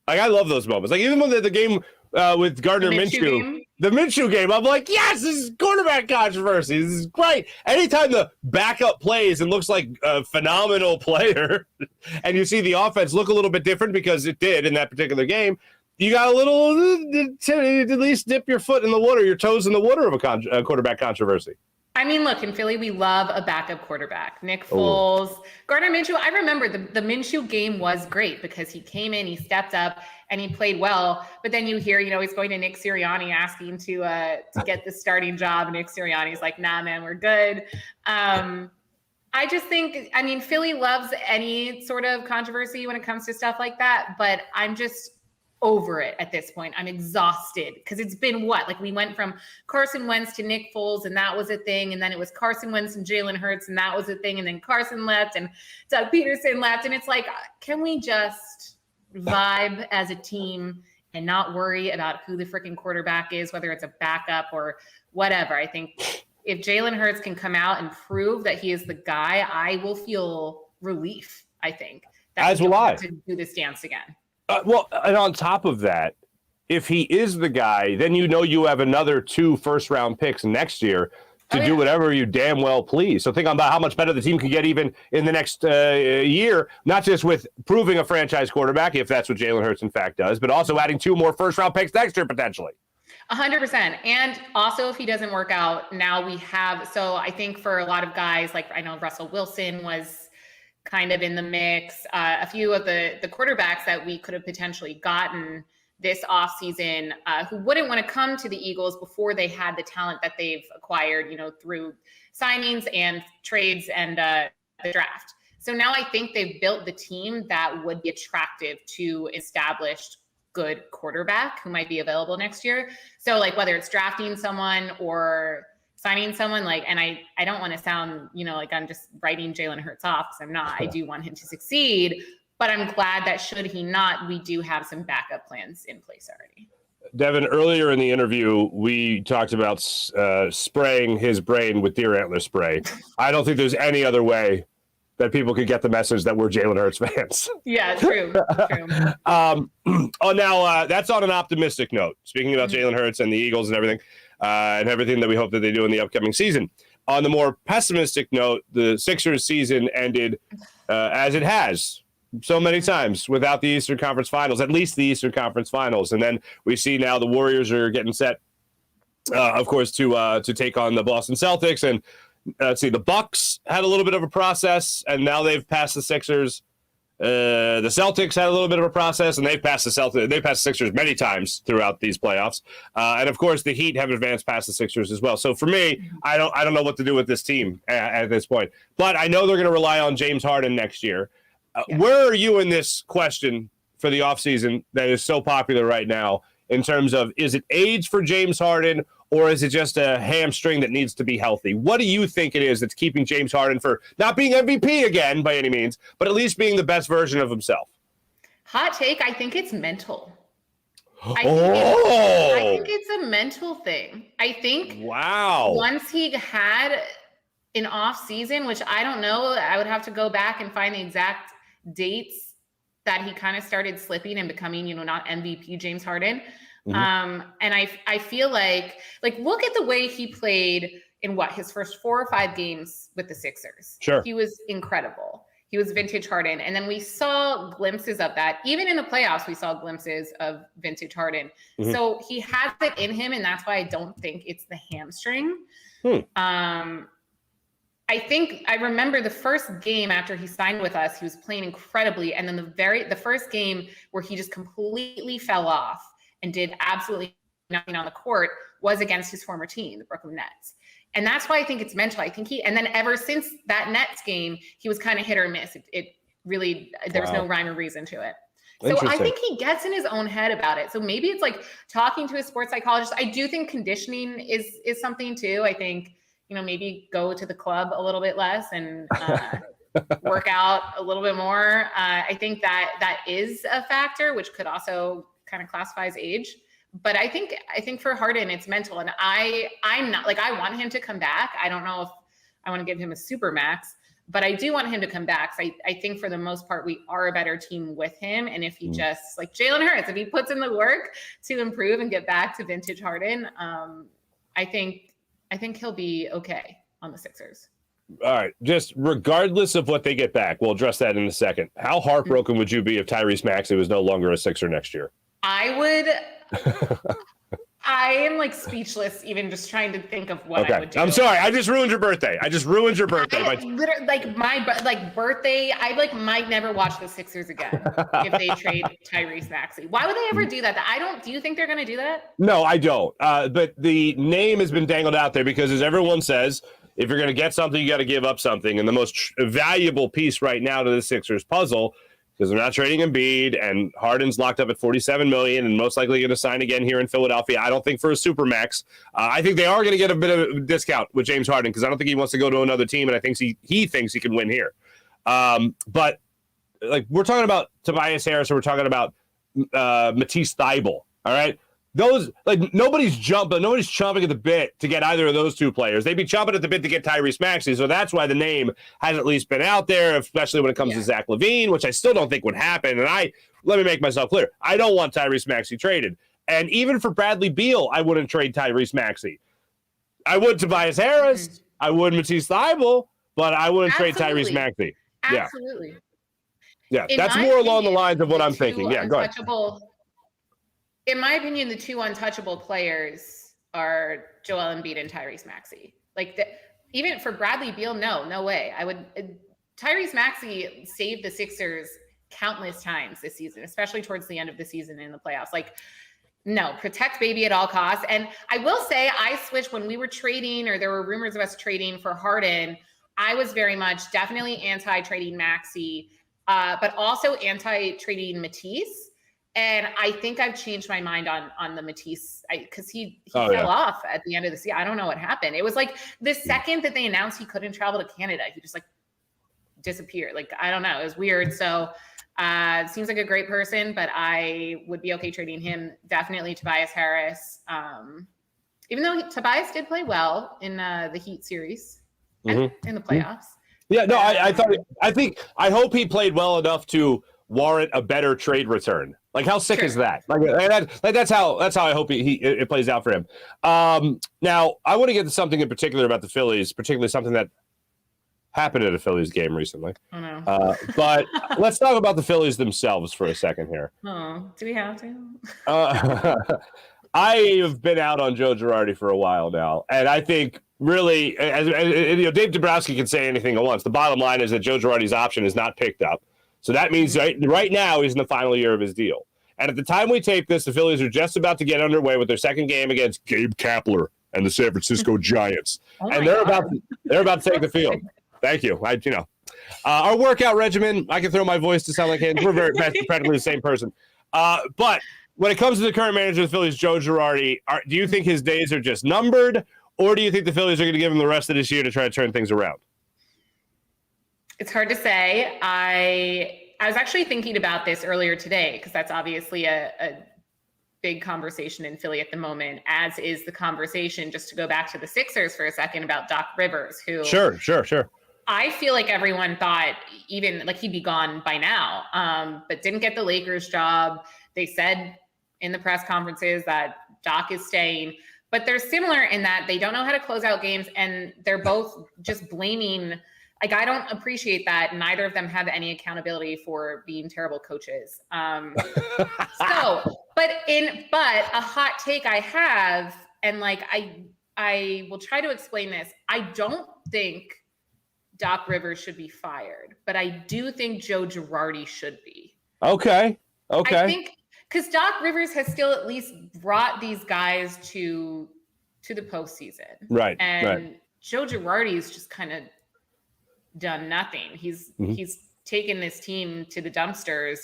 Like, I love those moments. Like, even when the game with Gardner Minshew, the Minshew game, I'm like, yes, this is quarterback controversy. This is great. Anytime the backup plays and looks like a phenomenal player, and you see the offense look a little bit different because it did in that particular game, you got a little, at least dip your foot in the water, your toes in the water of a quarterback controversy. I mean, look, in Philly, we love a backup quarterback. Nick Foles, Gardner Minshew. I remember the Minshew game was great because he came in, he stepped up, and he played well. But then you hear, he's going to Nick Sirianni asking to get the starting job. Nick Sirianni's like, nah, man, we're good. I just think, Philly loves any sort of controversy when it comes to stuff like that. But I'm just over it at this point. I'm exhausted because it's been we went from Carson Wentz to Nick Foles, and that was a thing. And then it was Carson Wentz and Jalen Hurts, and that was a thing. And then Carson left and Doug Peterson left. And it's like, can we just vibe as a team and not worry about who the freaking quarterback is, whether it's a backup or whatever? I think if Jalen Hurts can come out and prove that he is the guy, I will feel relief, I think. As will I. To do this dance again. Well, and on top of that, if he is the guy, then you have another 2 first-round picks next year to do whatever you damn well please. So think about how much better the team can get even in the next year, not just with proving a franchise quarterback, if that's what Jalen Hurts in fact does, but also adding 2 more first-round picks next year potentially. 100%. And also, if he doesn't work out, now we have, so I think for a lot of guys, like I know Russell Wilson was kind of in the mix. A few of the quarterbacks that we could have potentially gotten this offseason who wouldn't want to come to the Eagles before they had the talent that they've acquired, through signings and trades and the draft. So now I think they've built the team that would be attractive to established good quarterback who might be available next year. So whether it's drafting someone or signing someone, and I don't want to sound, like I'm just writing Jalen Hurts off, because I'm not. I do want him to succeed, but I'm glad that should he not, we do have some backup plans in place already. Devin, earlier in the interview, we talked about spraying his brain with deer antler spray. I don't think there's any other way that people could get the message that we're Jalen Hurts fans. Yeah, true. Now that's on an optimistic note. Speaking about Jalen Hurts and the Eagles and everything that we hope that they do in the upcoming season. On the more pessimistic note, the Sixers season ended as it has so many times without the Eastern Conference Finals, at least the Eastern Conference Finals. And then we see now the Warriors are getting set, of course, to take on the Boston Celtics. And let's see, the Bucks had a little bit of a process, and now they've passed the Sixers. The Celtics had a little bit of a process, and they've passed the Sixers many times throughout these playoffs. And of course, the Heat have advanced past the Sixers as well. So for me, I don't know what to do with this team at this point. But I know they're going to rely on James Harden next year. Where are you in this question for the offseason that is so popular right now in terms of, is it age for James Harden, or is it just a hamstring that needs to be healthy? What do you think it is that's keeping James Harden for not being MVP again by any means, but at least being the best version of himself? Hot take, I think it's mental. I think it's a mental thing. I think once he had an off season, which I don't know, I would have to go back and find the exact dates that he kind of started slipping and becoming, not MVP James Harden. And I feel like look at the way he played in his first 4 or 5 games with the Sixers. Sure. He was incredible. He was vintage Harden. And then we saw glimpses of that. Even in the playoffs, we saw glimpses of vintage Harden. So he has it in him, and that's why I don't think it's the hamstring. I think I remember the first game after he signed with us, he was playing incredibly. And then the first game where he just completely fell off and did absolutely nothing on the court was against his former team, the Brooklyn Nets. And that's why I think it's mental. I think and then ever since that Nets game, he was kind of hit or miss. It really, there was no rhyme or reason to it. So I think he gets in his own head about it. So maybe it's talking to a sports psychologist. I do think conditioning is something too. I think, maybe go to the club a little bit less and work out a little bit more. I think that is a factor, which could also kind of classify as age. But I think for Harden, it's mental. And I'm not like, I want him to come back. I don't know if I want to give him a super max, but I do want him to come back. So I think for the most part, we are a better team with him. And if he just like Jalen Hurts, if he puts in the work to improve and get back to vintage Harden, I think he'll be okay on the Sixers. All right. Just regardless of what they get back, we'll address that in a second. How heartbroken would you be if Tyrese Maxey was no longer a Sixer next year? I am like speechless, even just trying to think of what I would do. I'm sorry. I just ruined your birthday. Literally, like my birthday, I might never watch the Sixers again if they trade Tyrese Maxey. Why would they ever do that? Do you think they're going to do that? No, I don't. But the name has been dangled out there because, as everyone says, if you're going to get something, you got to give up something. And the most valuable piece right now to the Sixers puzzle, because they're not trading Embiid, and Harden's locked up at $47 million and most likely going to sign again here in Philadelphia. I don't think for a supermax. I think they are going to get a bit of a discount with James Harden because I don't think he wants to go to another team, and I think he thinks he can win here. But like we're talking about Tobias Harris, or we're talking about Matisse Thybulle. All right. Those, like, nobody's chomping at the bit to get either of those two players. They'd be chomping at the bit to get Tyrese Maxey. So that's why the name has at least been out there, especially when it comes to Zach LaVine, which I still don't think would happen. And let me make myself clear. I don't want Tyrese Maxey traded. And even for Bradley Beal, I wouldn't trade Tyrese Maxey. I would Tobias Harris. I would Matisse Thybulle, but I wouldn't trade Tyrese Maxey. Absolutely. Yeah, that's more along the lines of what I'm thinking. Yeah, go ahead. In my opinion, the two untouchable players are Joel Embiid and Tyrese Maxey. Even for Bradley Beal, no way. Tyrese Maxey saved the Sixers countless times this season, especially towards the end of the season in the playoffs. No, protect baby at all costs. And I will say I switched when we were trading, or there were rumors of us trading for Harden. I was very much definitely anti-trading Maxey, but also anti-trading Matisse. And I think I've changed my mind on the Matisse because he fell off at the end of the season. I don't know what happened. It was like the second that they announced he couldn't travel to Canada, he just disappeared. I don't know. It was weird. So seems like a great person, but I would be okay trading him. Definitely Tobias Harris. Even though Tobias did play well in the Heat series and in the playoffs. Yeah, no, I hope he played well enough to warrant a better trade return. How sick is that? That's how I hope it plays out for him. Now, I want to get to something in particular about the Phillies, particularly something that happened at a Phillies game recently. Oh, no. But let's talk about the Phillies themselves for a second here. Oh, do we have to? I have been out on Joe Girardi for a while now, and I think really, as Dave Dombrowski can say anything at once. The bottom line is that Joe Girardi's option is not picked up. So that means right now he's in the final year of his deal. And at the time we tape this, the Phillies are just about to get underway with their second game against Gabe Kapler and the San Francisco Giants. And they're about to take the field. Thank you. Our workout regimen, I can throw my voice to sound like him. We're practically the same person. But when it comes to the current manager of the Phillies, Joe Girardi, do you think his days are just numbered, or do you think the Phillies are going to give him the rest of this year to try to turn things around? It's hard to say. I was actually thinking about this earlier today because that's obviously a big conversation in Philly at the moment, as is the conversation, just to go back to the Sixers for a second, about Doc Rivers, who Sure. I feel like everyone thought even he'd be gone by now, but didn't get the Lakers job. They said in the press conferences that Doc is staying, but they're similar in that they don't know how to close out games, and they're both just blaming. I don't appreciate that. Neither of them have any accountability for being terrible coaches. But a hot take I have, and I will try to explain this. I don't think Doc Rivers should be fired, but I do think Joe Girardi should be. Okay. I think because Doc Rivers has still at least brought these guys to the postseason. Right. And Joe Girardi's just kind of done nothing. He's taken this team to the dumpsters,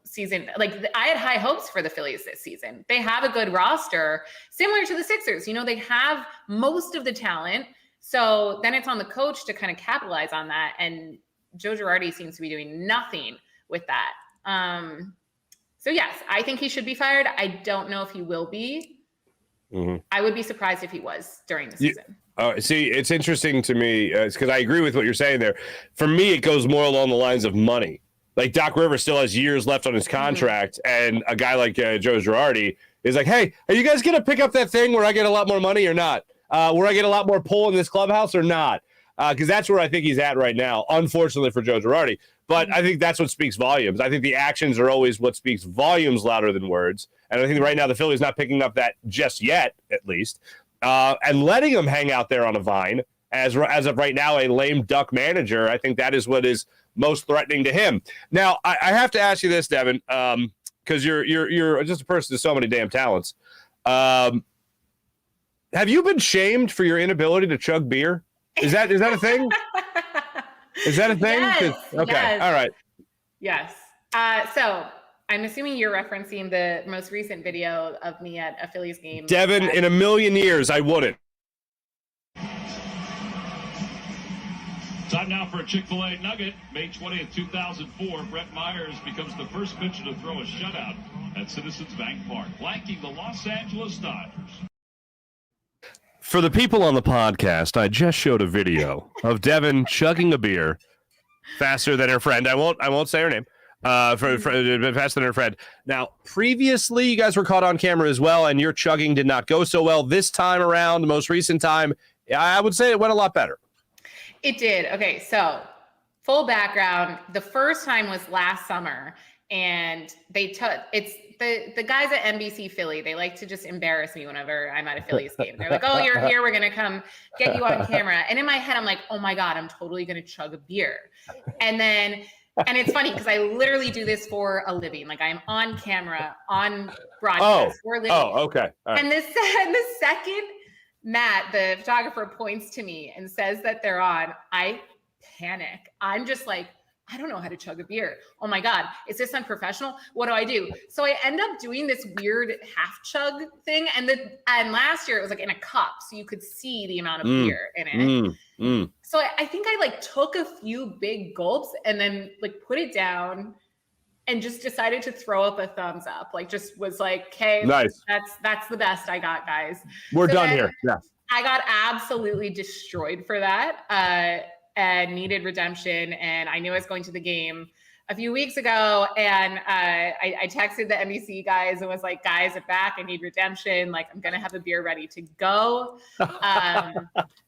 season. I had high hopes for the Phillies this season. They have a good roster, similar to the Sixers. They have most of the talent. So then it's on the coach to kind of capitalize on that. And Joe Girardi seems to be doing nothing with that. So yes, I think he should be fired. I don't know if he will be. I would be surprised if he was during the season. See, it's interesting to me because I agree with what you're saying there. For me, it goes more along the lines of money. Like Doc Rivers still has years left on his contract, and a guy like Joe Girardi is like, hey, are you guys going to pick up that thing where I get a lot more money or not? Where I get a lot more pull in this clubhouse or not? Because that's where I think he's at right now, unfortunately for Joe Girardi. But I think that's what speaks volumes. I think the actions are always what speaks volumes louder than words. And I think right now the Phillies not picking up that just yet, at least, and letting him hang out there on a vine as of right now, a lame duck manager. I think that is what is most threatening to him. Now, I have to ask you this, Devin, because you're just a person with so many damn talents. Have you been shamed for your inability to chug beer? Is that a thing? Is that a thing? Yes, Okay. yes. All right. Yes. So I'm assuming you're referencing the most recent video of me at a Phillies game. Devin, in a million years, I wouldn't. Time now for a Chick-fil-A nugget. May 20th, 2004, Brett Myers becomes the first pitcher to throw a shutout at Citizens Bank Park, flanking the Los Angeles Dodgers. For the people on the podcast, I just showed a video of Devin chugging a beer faster than her friend. I won't say her name. Faster than her friend. Now, previously, you guys were caught on camera as well, and your chugging did not go so well. This time around, the most recent time, I would say it went a lot better. It did. Okay, so full background. The first time was last summer, and they took it's the guys at NBC Philly. They like to just embarrass me whenever I'm at a Phillies game. They're like, "Oh, you're here. We're gonna come get you on camera." And in my head, I'm like, "Oh my god, I'm totally gonna chug a beer." And it's funny because I literally do this for a living. Like I'm on camera, on broadcast for a living. Oh, okay. All right. And the second Matt, the photographer, points to me and says that they're on, I panic. I'm just like, I don't know how to chug a beer. Oh my God, is this unprofessional? What do I do? So I end up doing this weird half chug thing. And last year it was like in a cup, so you could see the amount of beer in it. So I think I like took a few big gulps and then like put it down and just decided to throw up a thumbs up. Like just was like, okay, nice. That's the best I got, guys. We're done here. Yeah. I got absolutely destroyed for that. And needed redemption. And I knew I was going to the game a few weeks ago. And I texted the NBC guys and was like, guys, I'm back. I need redemption. Like, I'm going to have a beer ready to go.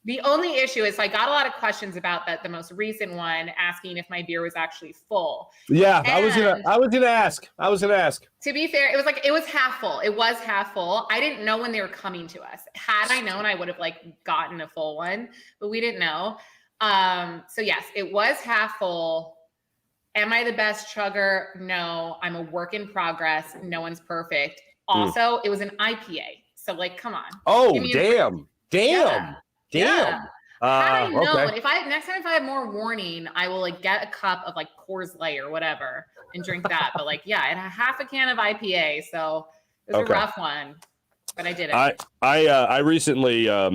The only issue is, so I got a lot of questions about that. The most recent one asking if my beer was actually full. Yeah, and I was gonna ask. To be fair, it was half full. It was half full. I didn't know when they were coming to us. Had I known, I would have like gotten a full one, but we didn't know. So yes, it was half full. Am I the best chugger? No, I'm a work in progress. No one's perfect. Also, it was an IPA. So like, come on. Oh, damn. Yeah. Had I known, okay. Next time if I have more warning, I will like get a cup of like Coors Light or whatever and drink that. But like, yeah, I had half a can of IPA. So it was a rough one, but I did it. I recently, I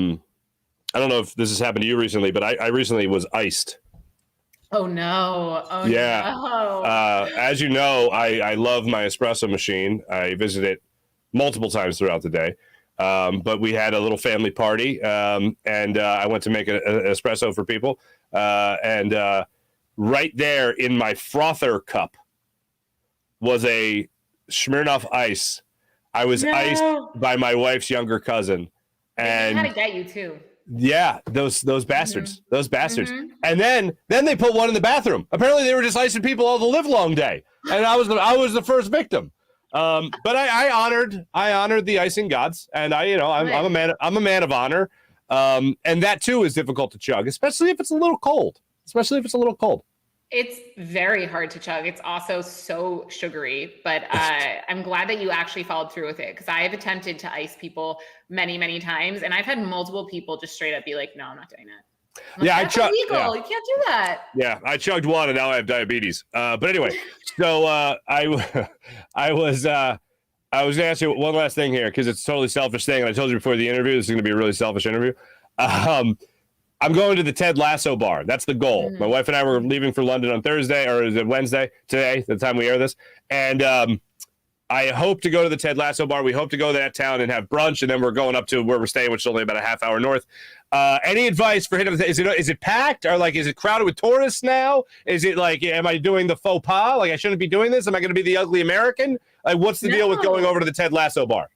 don't know if this has happened to you recently, but I recently was iced. Oh no. Oh yeah. No. As you know, I love my espresso machine. I visit it multiple times throughout the day. But we had a little family party, and I went to make an espresso for people. And right there in my frother cup was a Smirnoff Ice. I was iced by my wife's younger cousin. And I had to get you too. Yeah, those bastards, those bastards. And then they put one in the bathroom. Apparently they were just icing people all the live long day. And I was the first victim. But I honored the icing gods, and I'm a man of honor. And that too is difficult to chug, especially if it's a little cold. It's very hard to chug. It's also so sugary, but I'm glad that you actually followed through with it, because I have attempted to ice people many, many times, and I've had multiple people just straight up be like, "No, I'm not doing it." Yeah, that's illegal. Yeah. You can't do that. Yeah, I chugged one, and now I have diabetes. But anyway, so I was going to ask you one last thing here, because it's a totally selfish thing, and I told you before the interview, this is going to be a really selfish interview. I'm going to the Ted Lasso bar. That's the goal. My wife and I were leaving for London on Thursday, or is it Wednesday today, the time we air this. And I hope to go to the Ted Lasso bar. We hope to go to that town and have brunch, and then we're going up to where we're staying, which is only about a half hour north. Any advice for hitting? Is it packed, or like is it crowded with tourists now? Is it like, am I doing the faux pas? Like I shouldn't be doing this? Am I going to be the ugly American? Like what's the deal with going over to the Ted Lasso bar?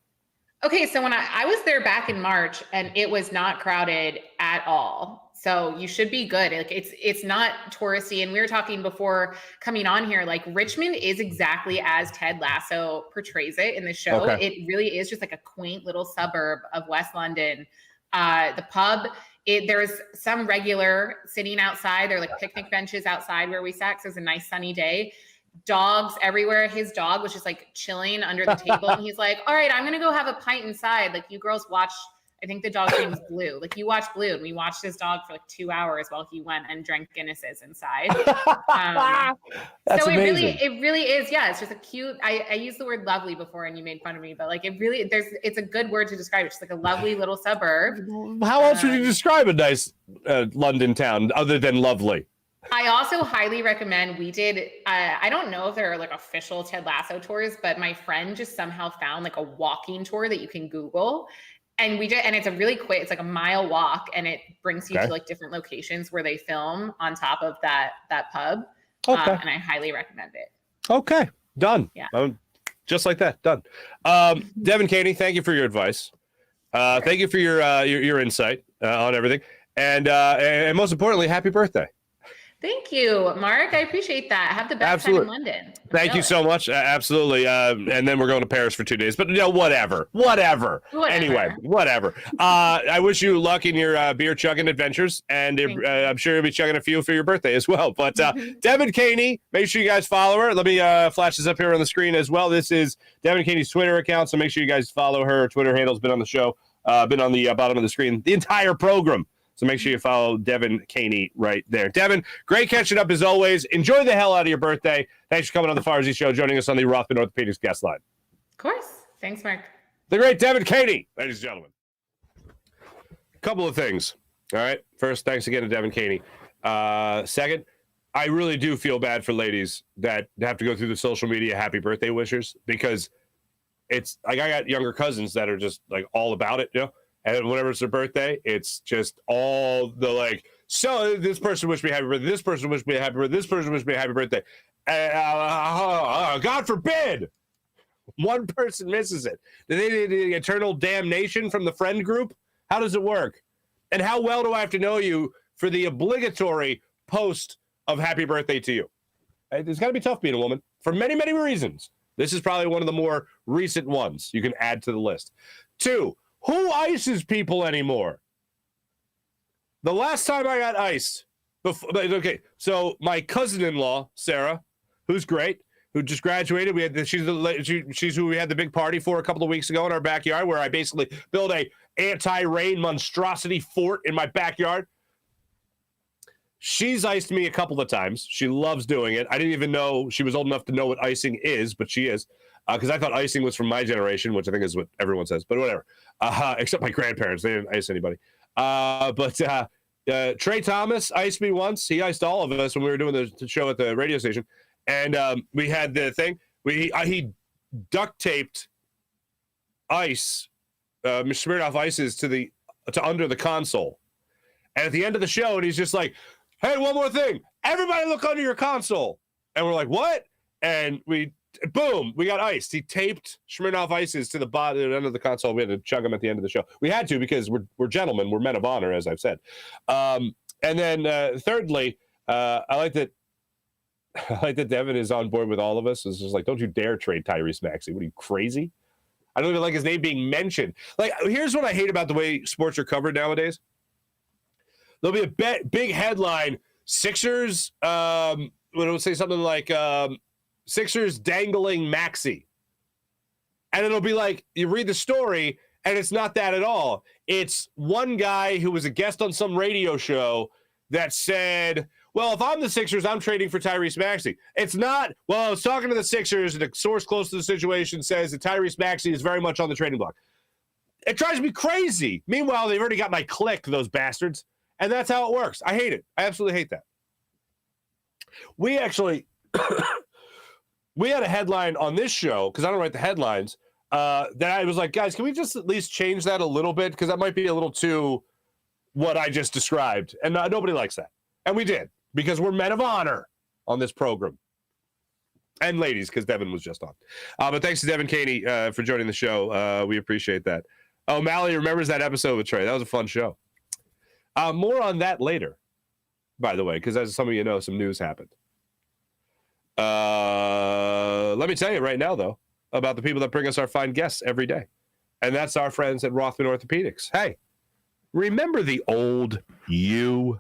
Okay, so when I was there back in March, and it was not crowded at all. So you should be good. Like it's not touristy. And we were talking before coming on here, like Richmond is exactly as Ted Lasso portrays it in the show. Okay. It really is just like a quaint little suburb of West London. The pub, there's some regular sitting outside. There are like picnic benches outside where we sat. So it was a nice sunny day. Dogs everywhere. His dog was just like chilling under the table. And he's like, all right, I'm going to go have a pint inside. Like you girls watch. I think the dog's name is Blue. Like you watched Blue, and we watched his dog for like 2 hours while he went and drank Guinnesses inside. That's so amazing. it really is. Yeah, it's just a cute. I used the word lovely before, and you made fun of me, but like it's a good word to describe it. Just like a lovely little suburb. How else would you describe a nice London town other than lovely? I also highly recommend. We did. I don't know if there are like official Ted Lasso tours, but my friend just somehow found like a walking tour that you can Google. And we did, and it's a really quick, it's like a mile walk, and it brings you to like different locations where they film on top of that pub. Okay. And I highly recommend it. Okay, done. Yeah. Just like that, done. Devin Caney, thank you for your advice. Thank you for your insight on everything, and most importantly, happy birthday. Thank you, Marc. I appreciate that. Have the best time in London. Thank you so much. Absolutely. And then we're going to Paris for 2 days. But whatever. Anyway, whatever. I wish you luck in your beer chugging adventures, and I'm sure you'll be chugging a few for your birthday as well. But Devin Caney, make sure you guys follow her. Let me flash this up here on the screen as well. This is Devin Caney's Twitter account, so make sure you guys follow her. Twitter handle's been on the show, been on the bottom of the screen the entire program. So make sure you follow Devin Caney right there. Devin, great catching up as always. Enjoy the hell out of your birthday. Thanks for coming on the Farzy Show, joining us on the Rothman Orthopaedics guest line. Of course. Thanks, Marc. The great Devin Caney, ladies and gentlemen. Couple of things. All right. First, thanks again to Devin Caney. Second, I really do feel bad for ladies that have to go through the social media happy birthday wishers, because it's like I got younger cousins that are just like all about it, you know? And whenever it's their birthday, it's just all the like, so this person wished me happy birthday, this person wished me a happy birthday, this person wished me a happy birthday. God forbid one person misses it. Do they need the eternal damnation from the friend group? How does it work? And how well do I have to know you for the obligatory post of happy birthday to you? It's got to be tough being a woman for many, many reasons. This is probably one of the more recent ones you can add to the list. 2, who ices people anymore? The last time I got iced, okay, so my cousin-in-law, Sarah, who's great, who just graduated, she's who we had the big party for a couple of weeks ago in our backyard, where I basically built a anti-rain monstrosity fort in my backyard. She's iced me a couple of times. She loves doing it. I didn't even know she was old enough to know what icing is, but she is. Because I thought icing was from my generation, which I think is what everyone says, but whatever. Except my grandparents. They didn't ice anybody. Trey Thomas iced me once. He iced all of us when we were doing the show at the radio station. And we had the thing. He duct taped ice, smeared off ices to under the console. And at the end of the show, and he's just like, hey, one more thing. Everybody look under your console. And we're like, what? And boom, we got iced. He taped Smirnoff ices to the bottom end of the console. We had to chug them at the end of the show. We had to, because we're gentlemen. We're men of honor, as I've said. And then thirdly, I like that Devin is on board with all of us. It's just like, don't you dare trade Tyrese Maxey. What are you, crazy? I don't even like his name being mentioned. Like, here's what I hate about the way sports are covered nowadays. There'll be a big headline, Sixers, it'll say something like, Sixers dangling Maxey. And it'll be like, you read the story, and it's not that at all. It's one guy who was a guest on some radio show that said, well, if I'm the Sixers, I'm trading for Tyrese Maxey. It's not, well, I was talking to the Sixers, and a source close to the situation says that Tyrese Maxey is very much on the trading block. It drives me crazy. Meanwhile, they've already got my click, those bastards. And that's how it works. I hate it. I absolutely hate that. We actually... we had a headline on this show, because I don't write the headlines, that I was like, guys, can we just at least change that a little bit? Because that might be a little too what I just described. And nobody likes that. And we did, because we're men of honor on this program. And ladies, because Devin was just on. But thanks to Devin Caney for joining the show. We appreciate that. Oh, Mally remembers that episode with Trey. That was a fun show. More on that later, by the way, because as some of you know, some news happened. Let me tell you right now, though, about the people that bring us our fine guests every day. And that's our friends at Rothman Orthopaedics. Hey, remember the old you?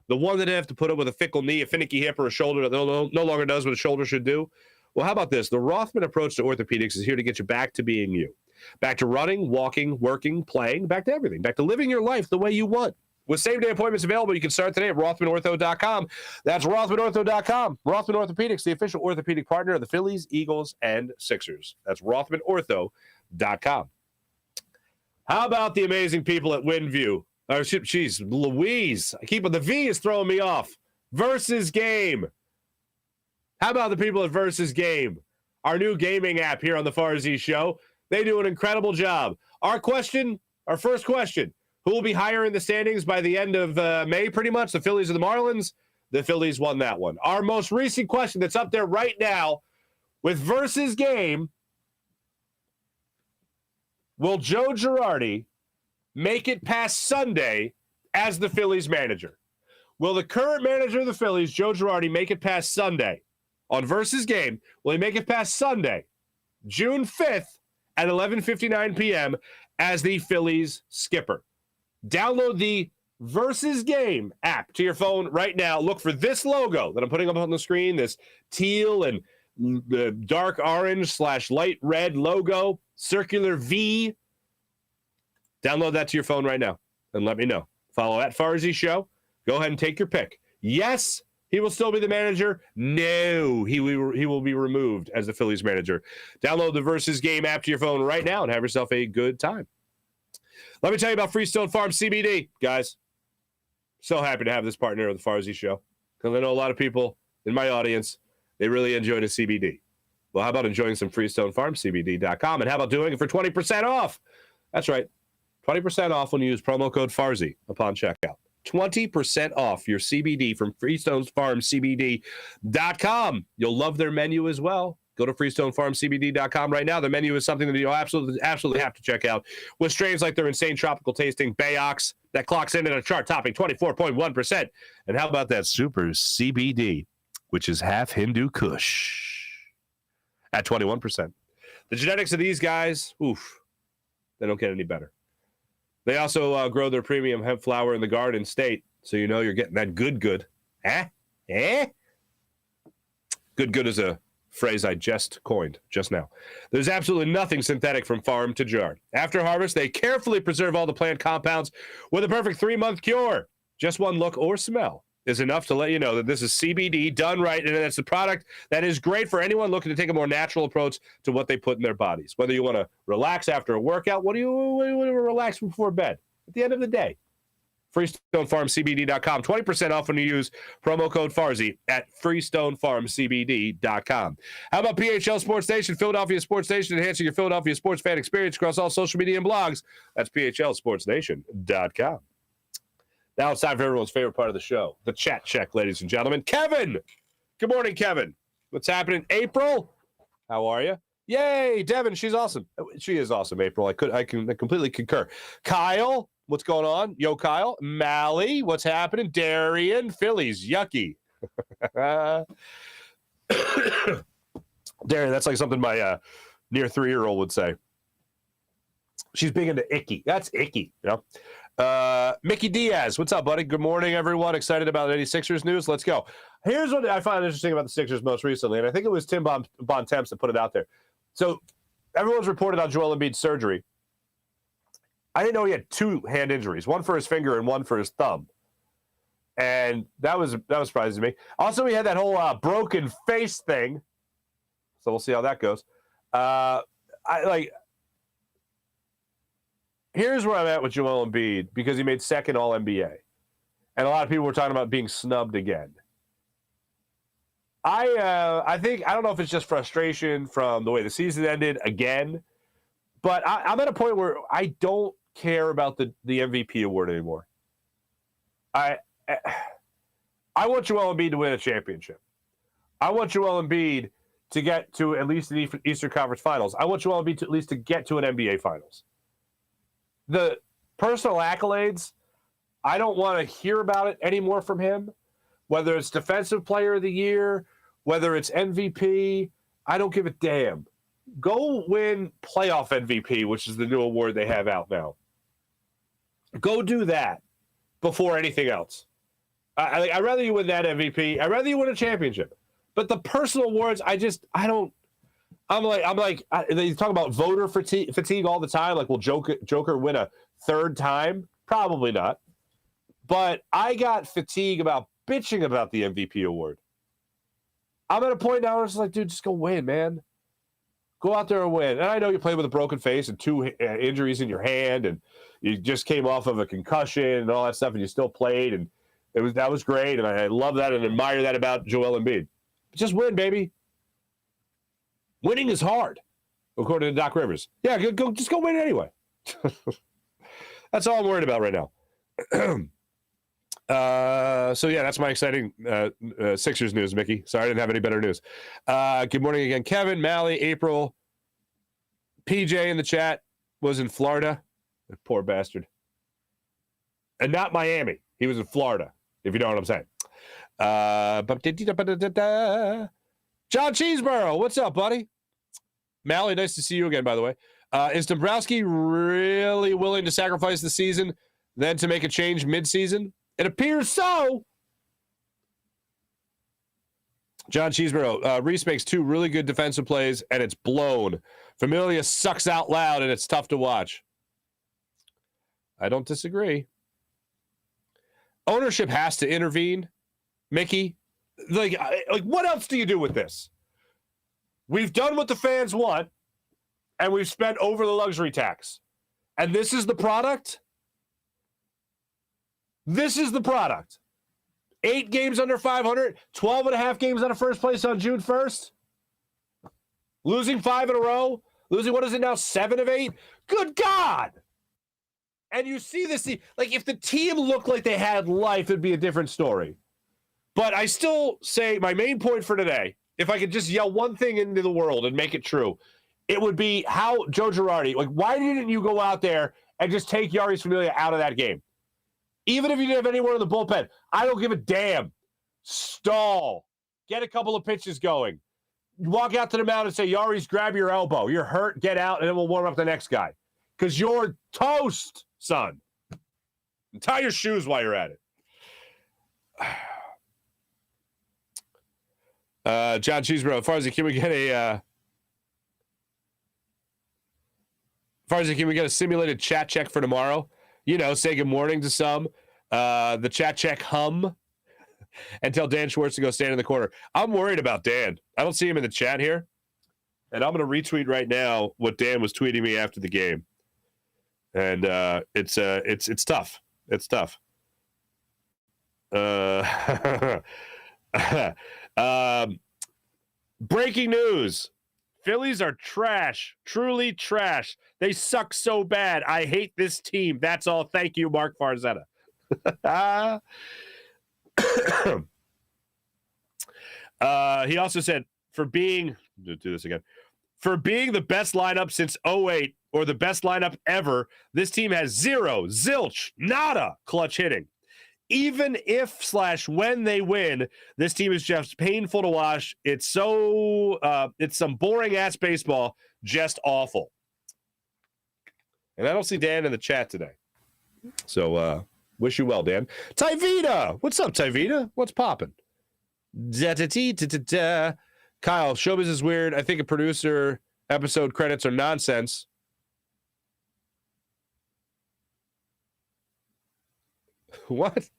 The one that didn't have to put up with a fickle knee, a finicky hip, or a shoulder that no longer does what a shoulder should do? Well, how about this? The Rothman approach to orthopedics is here to get you back to being you. Back to running, walking, working, playing, back to everything. Back to living your life the way you want. With same-day appointments available, you can start today at RothmanOrtho.com. That's RothmanOrtho.com. Rothman Orthopaedics, the official orthopedic partner of the Phillies, Eagles, and Sixers. That's RothmanOrtho.com. How about the amazing people at Windview? Jeez, Louise. The V is throwing me off. Versus Game. How about the people at Versus Game? Our new gaming app here on the Farzy Show. They do an incredible job. Our first question, who will be higher in the standings by the end of May, pretty much? The Phillies or the Marlins? The Phillies won that one. Our most recent question that's up there right now with Versus Game, will Joe Girardi make it past Sunday as the Phillies manager? Will the current manager of the Phillies, Joe Girardi, make it past Sunday? On Versus Game, will he make it past Sunday, June 5th at 11:59 p.m. as the Phillies skipper? Download the Versus Game app to your phone right now. Look for this logo that I'm putting up on the screen, this teal and the dark orange / light red logo, circular V. Download that to your phone right now and let me know. Follow at Farzy Show. Go ahead and take your pick. Yes, he will still be the manager. No, he will be removed as the Phillies manager. Download the Versus Game app to your phone right now and have yourself a good time. Let me tell you about Freestone Farm CBD, guys. So happy to have this partner of the Farzy Show, because I know a lot of people in my audience, they really enjoy the CBD. Well, how about enjoying some FreestoneFarmCBD.com, and how about doing it for 20% off? That's right, 20% off when you use promo code Farzy upon checkout. 20% off your CBD from FreestoneFarmCBD.com. You'll love their menu as well. Go to FreestoneFarmCBD.com right now. The menu is something that you'll absolutely have to check out, with strains like their insane tropical tasting Bayox that clocks in at a chart-topping 24.1%. And how about that super CBD, which is half Hindu Kush, at 21%. The genetics of these guys, oof, they don't get any better. They also grow their premium hemp flower in the Garden State, so you know you're getting that good. Good is a phrase I just coined just now. There's absolutely nothing synthetic from farm to jar. After harvest, they carefully preserve all the plant compounds with a perfect 3-month cure. Just one look or smell is enough to let you know that this is CBD done right, and it's a product that is great for anyone looking to take a more natural approach to what they put in their bodies. Whether you want to relax after a workout, what do you want to relax before bed? At the end of the day, FreestoneFarmCBD.com. 20% off when you use promo code Farzy at FreestoneFarmCBD.com. How about PHL Sports Nation, Philadelphia Sports Nation, enhancing your Philadelphia sports fan experience across all social media and blogs? That's PHLSportsNation.com. Now it's time for everyone's favorite part of the show, the chat check, ladies and gentlemen. Kevin! Good morning, Kevin. What's happening? April? How are you? Yay, Devin, she's awesome. She is awesome, April. I completely concur. Kyle, what's going on? Yo, Kyle. Mally, what's happening? Darian, Phillies, yucky. Darian, that's like something my near 3-year-old would say. She's big into icky. That's icky, you know? Mickey Diaz, what's up, buddy? Good morning, everyone. Excited about any Sixers news? Let's go. Here's what I find interesting about the Sixers most recently, and I think it was Tim Bontemps that put it out there. So everyone's reported on Joel Embiid's surgery. I didn't know he had 2 hand injuries, one for his finger and one for his thumb. And that was surprising to me. Also, he had that whole broken face thing. So we'll see how that goes. Here's where I'm at with Joel Embiid, because he made second All-NBA. And a lot of people were talking about being snubbed again. I think I don't know if it's just frustration from the way the season ended again, but I'm at a point where I don't care about the MVP award anymore. I want Joel Embiid to win a championship. I want Joel Embiid to get to at least the Eastern Conference Finals. I want Joel Embiid to at least to get to an NBA Finals. The personal accolades, I don't want to hear about it anymore from him. Whether it's Defensive Player of the Year, whether it's MVP, I don't give a damn. Go win playoff MVP, which is the new award they have out now. Go do that before anything else. I'd rather you win that MVP. I'd rather you win a championship. But the personal awards, I don't. I'm like. They talk about voter fatigue all the time. Like, will Joker win a third time? Probably not. But I got fatigue about bitching about the MVP award. I'm at a point now where it's like, dude, just go win, man. Go out there and win. And I know you played with a broken face and 2 injuries in your hand, and you just came off of a concussion and all that stuff, and you still played, and that was great, and I love that and admire that about Joel Embiid. But just win, baby. Winning is hard, according to Doc Rivers. Yeah, just go win anyway. That's all I'm worried about right now. So yeah, that's my exciting Sixers news, Mickey. Sorry, I didn't have any better news. Good morning again, Kevin, Mally, April. PJ in the chat was in Florida. The poor bastard. And not Miami. He was in Florida, if you know what I'm saying. John Cheeseborough, what's up, buddy? Mally, nice to see you again, by the way. Is Dombrowski really willing to sacrifice the season then to make a change mid-season? It appears so. John Cheeseborough, Rhys makes 2 really good defensive plays, and it's blown. Familia sucks out loud, and it's tough to watch. I don't disagree. Ownership has to intervene, Mickey. Like, what else do you do with this? We've done what the fans want, and we've spent over the luxury tax. And this is the product? This is the product. 8 games under 500, 12 and a half games out of first place on June 1st. Losing 5 in a row. Losing, what is it now, 7 of 8? Good God! And you see this, like, if the team looked like they had life, it'd be a different story. But I still say my main point for today, if I could just yell one thing into the world and make it true, it would be how Joe Girardi, like, why didn't you go out there and just take Rhys Familia out of that game? Even if you didn't have anyone in the bullpen, I don't give a damn. Stall. Get a couple of pitches going. Walk out to the mound and say, Yaris, grab your elbow. You're hurt, get out, and then we'll warm up the next guy. Because you're toast, son. And tie your shoes while you're at it. John Cheeseborough, Farzy, can we get a simulated chat check for tomorrow? You know, say good morning to some. The chat check hum. And tell Dan Schwartz to go stand in the corner. I'm worried about Dan. I don't see him in the chat here. And I'm going to retweet right now what Dan was tweeting me after the game. And it's tough. It's tough. Breaking news. Phillies are trash. Truly trash. They suck so bad. I hate this team. That's all. Thank you, Marc Farzetta. He also said, for being the best lineup since 2008 or the best lineup ever, this team has zero, zilch, nada clutch hitting. Even if / when they win, this team is just painful to watch. It's some boring ass baseball, just awful. And I don't see Dan in the chat today. So wish you well, Dan. Tyvita, what's up, Tyvita? What's popping? Kyle, showbiz is weird. I think a producer episode credits are nonsense. What?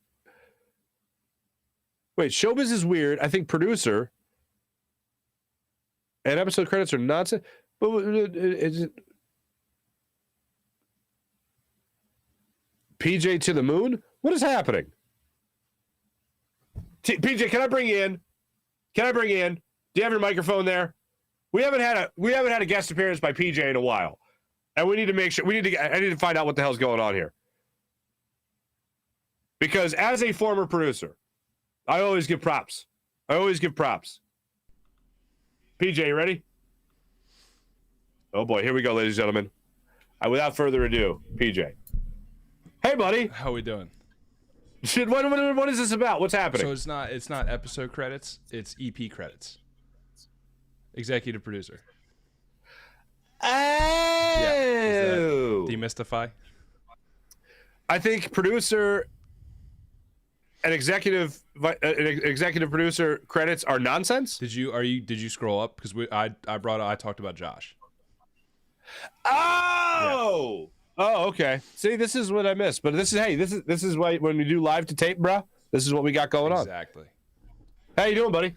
Wait, showbiz is weird. I think producer and episode credits are nonsense. But is it PJ to the moon? What is happening? PJ, can I bring you in? Can I bring you in? Do you have your microphone there? We haven't had a guest appearance by PJ in a while, and we need to make sure. I need to find out what the hell's going on here. Because as a former producer, I always give props. PJ, you ready? Oh boy, here we go, ladies and gentlemen. Without further ado, PJ. Hey, buddy. How we doing? What is this about? What's happening? So it's not episode credits, it's EP credits. Executive producer. Oh. Yeah. Demystify? I think producer and executive producer credits are nonsense. Did you scroll up? Because I talked about Josh. Oh. Yeah. Oh, okay. See, this is what I missed. But this is why when we do live to tape, bro. This is what we got going on. Exactly. How you doing, buddy?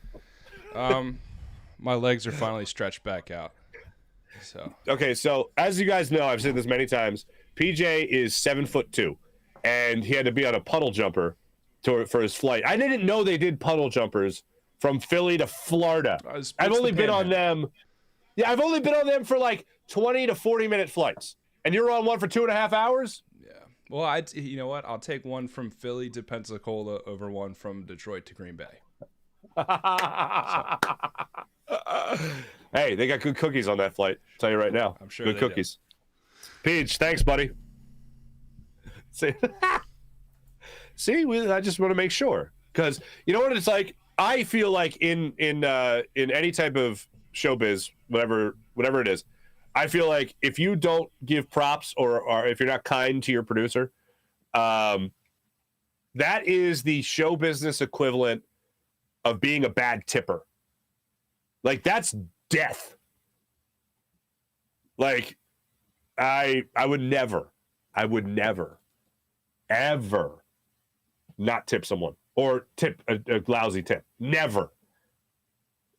My legs are finally stretched back out. So okay, so as you guys know, I've said this many times. PJ is 7'2", and he had to be on a puddle jumper for his flight. I didn't know they did puddle jumpers from Philly to Florida. I've only been on them. Yeah, I've only been on them for like 20 to 40-minute flights. And you're on one for 2.5 hours? Yeah. Well, you know what? I'll take one from Philly to Pensacola over one from Detroit to Green Bay. Hey, they got good cookies on that flight. I'll tell you right now. I'm sure good they cookies. Peach, thanks, buddy. See, I just want to make sure, because you know what it's like. I feel like in any type of showbiz, whatever it is, I feel like if you don't give props or if you're not kind to your producer, that is the show business equivalent of being a bad tipper. Like, that's death. Like, I would never, ever not tip someone or tip a lousy tip. Never.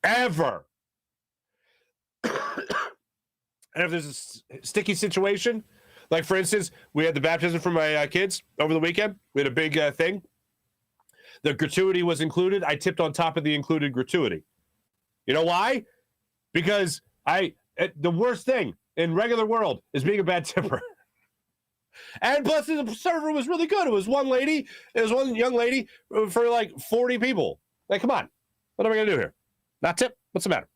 Ever. And if there's a sticky situation, like for instance, we had the baptism for my kids over the weekend. We had a big thing. The gratuity was included. I tipped on top of the included gratuity. You know why? Because the worst thing in regular world is being a bad tipper. And plus the server was really good. It was one young lady for like 40 people. Like, come on. What am I going to do here? Not tip? What's the matter?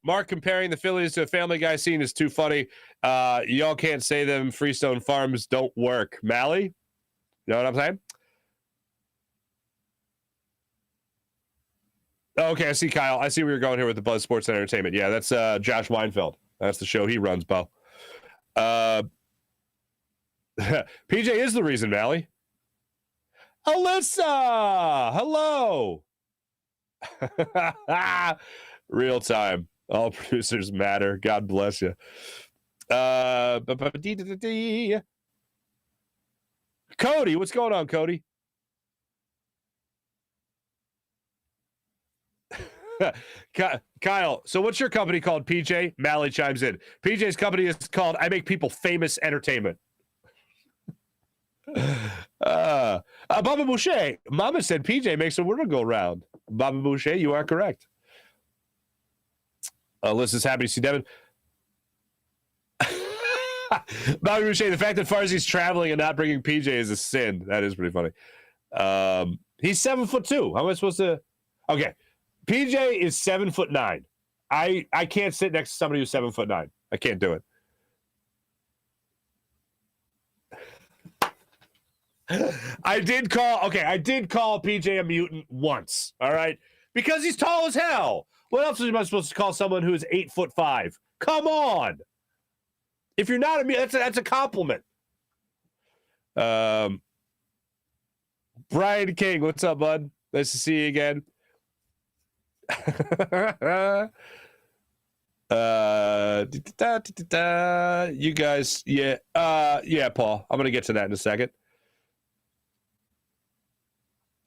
Marc comparing the Phillies to a Family Guy scene is too funny. Y'all can't say them Freestone Farms don't work. Mally? You know what I'm saying? Okay, I see, Kyle. I see where you're going here with the Buzz Sports and Entertainment. Yeah, that's Josh Weinfeld. That's the show he runs, Bo. PJ is the reason, Mally. Alyssa! Hello! Real time. All producers matter. God bless you. Cody, what's going on, Cody? Kyle, so what's your company called, PJ? Mally chimes in. PJ's company is called I Make People Famous Entertainment. Baba Boucher. Mama said PJ makes the world go round. Baba Boucher, you are correct. Alyssa's happy to see Devin. Bobby Boucher, the fact that Farzi's traveling and not bringing PJ is a sin. That is pretty funny. He's 7'2". How am I supposed to? Okay, PJ is 7'9". I can't sit next to somebody who's 7'9". I can't do it. I did call PJ a mutant once. All right, because he's tall as hell. What else am I supposed to call someone who is 8'5"? Come on. If you're not a mutant, that's a compliment. Brian King, what's up, bud? Nice to see you again. You guys, yeah, Paul. I'm gonna get to that in a second.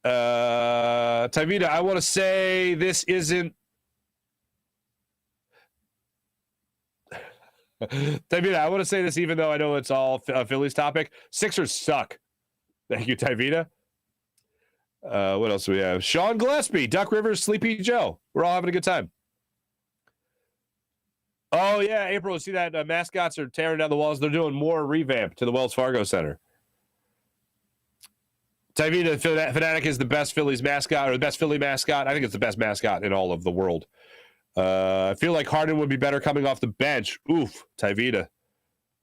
Tavita, I want to say this isn't. Tavita, I want to say this even though I know it's all Phillies topic. Sixers suck. Thank you, Tavita. What else do we have? Sean Gillespie, Duck Rivers, Sleepy Joe. We're all having a good time. Oh, yeah, April, see that mascots are tearing down the walls. They're doing more revamp to the Wells Fargo Center. Tavita Fanatic is the best Phillies mascot, or the best Philly mascot. I think it's the best mascot in all of the world. I feel like Harden would be better coming off the bench. Oof, Tavita.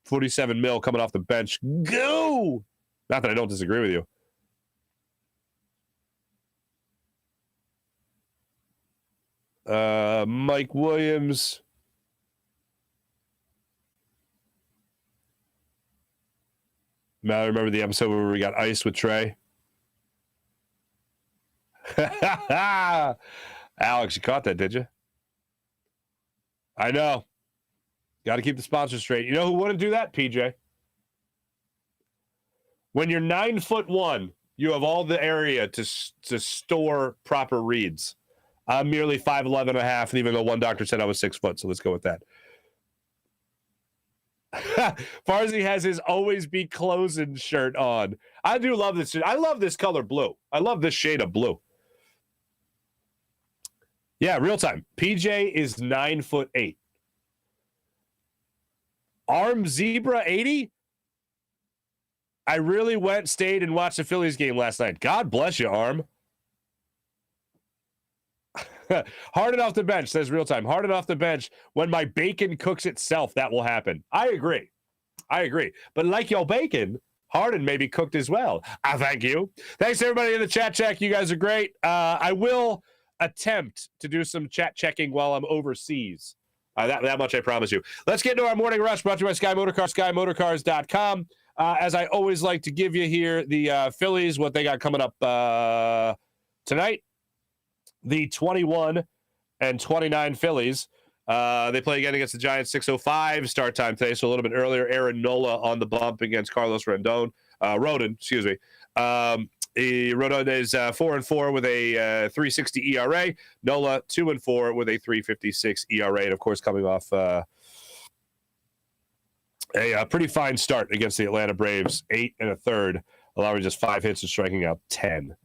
47 mil coming off the bench. Go! Not that I don't disagree with you. Mike Williams. Now I remember the episode where we got iced with Trey. Alex, you caught that, did you? I know. Got to keep the sponsors straight. You know who wouldn't do that, PJ? When you're 9'1", you have all the area to store proper reads. I'm merely 5'11 and a half, and even though one doctor said I was 6 foot, so let's go with that. Farzy has his always be closing shirt on. I do love this. I love this color blue. I love this shade of blue. Yeah, real time. PJ is 9'8". Arm Zebra 80. I really stayed and watched the Phillies game last night. God bless you, Arm. Harden off the bench, says real time. Harden off the bench. When my bacon cooks itself, that will happen. I agree. But like your bacon, Harden may be cooked as well. Thank you. Thanks, everybody in the chat check. You guys are great. I will attempt to do some chat checking while I'm overseas. That much I promise you. Let's get into our morning rush brought to you by Sky Motorcars, SkyMotorcars.com. As I always like to give you here, the Phillies, what they got coming up tonight. The 21 and 29 Phillies. They play again against the Giants, 6:05 start time today, so a little bit earlier. Aaron Nola on the bump against Carlos Rodon, excuse me. Rodon is 4-4 with a 3.60 ERA. Nola 2-4 with a 3.56 ERA, and of course coming off a pretty fine start against the Atlanta Braves, 8 1/3, allowing just 5 hits and striking out 10.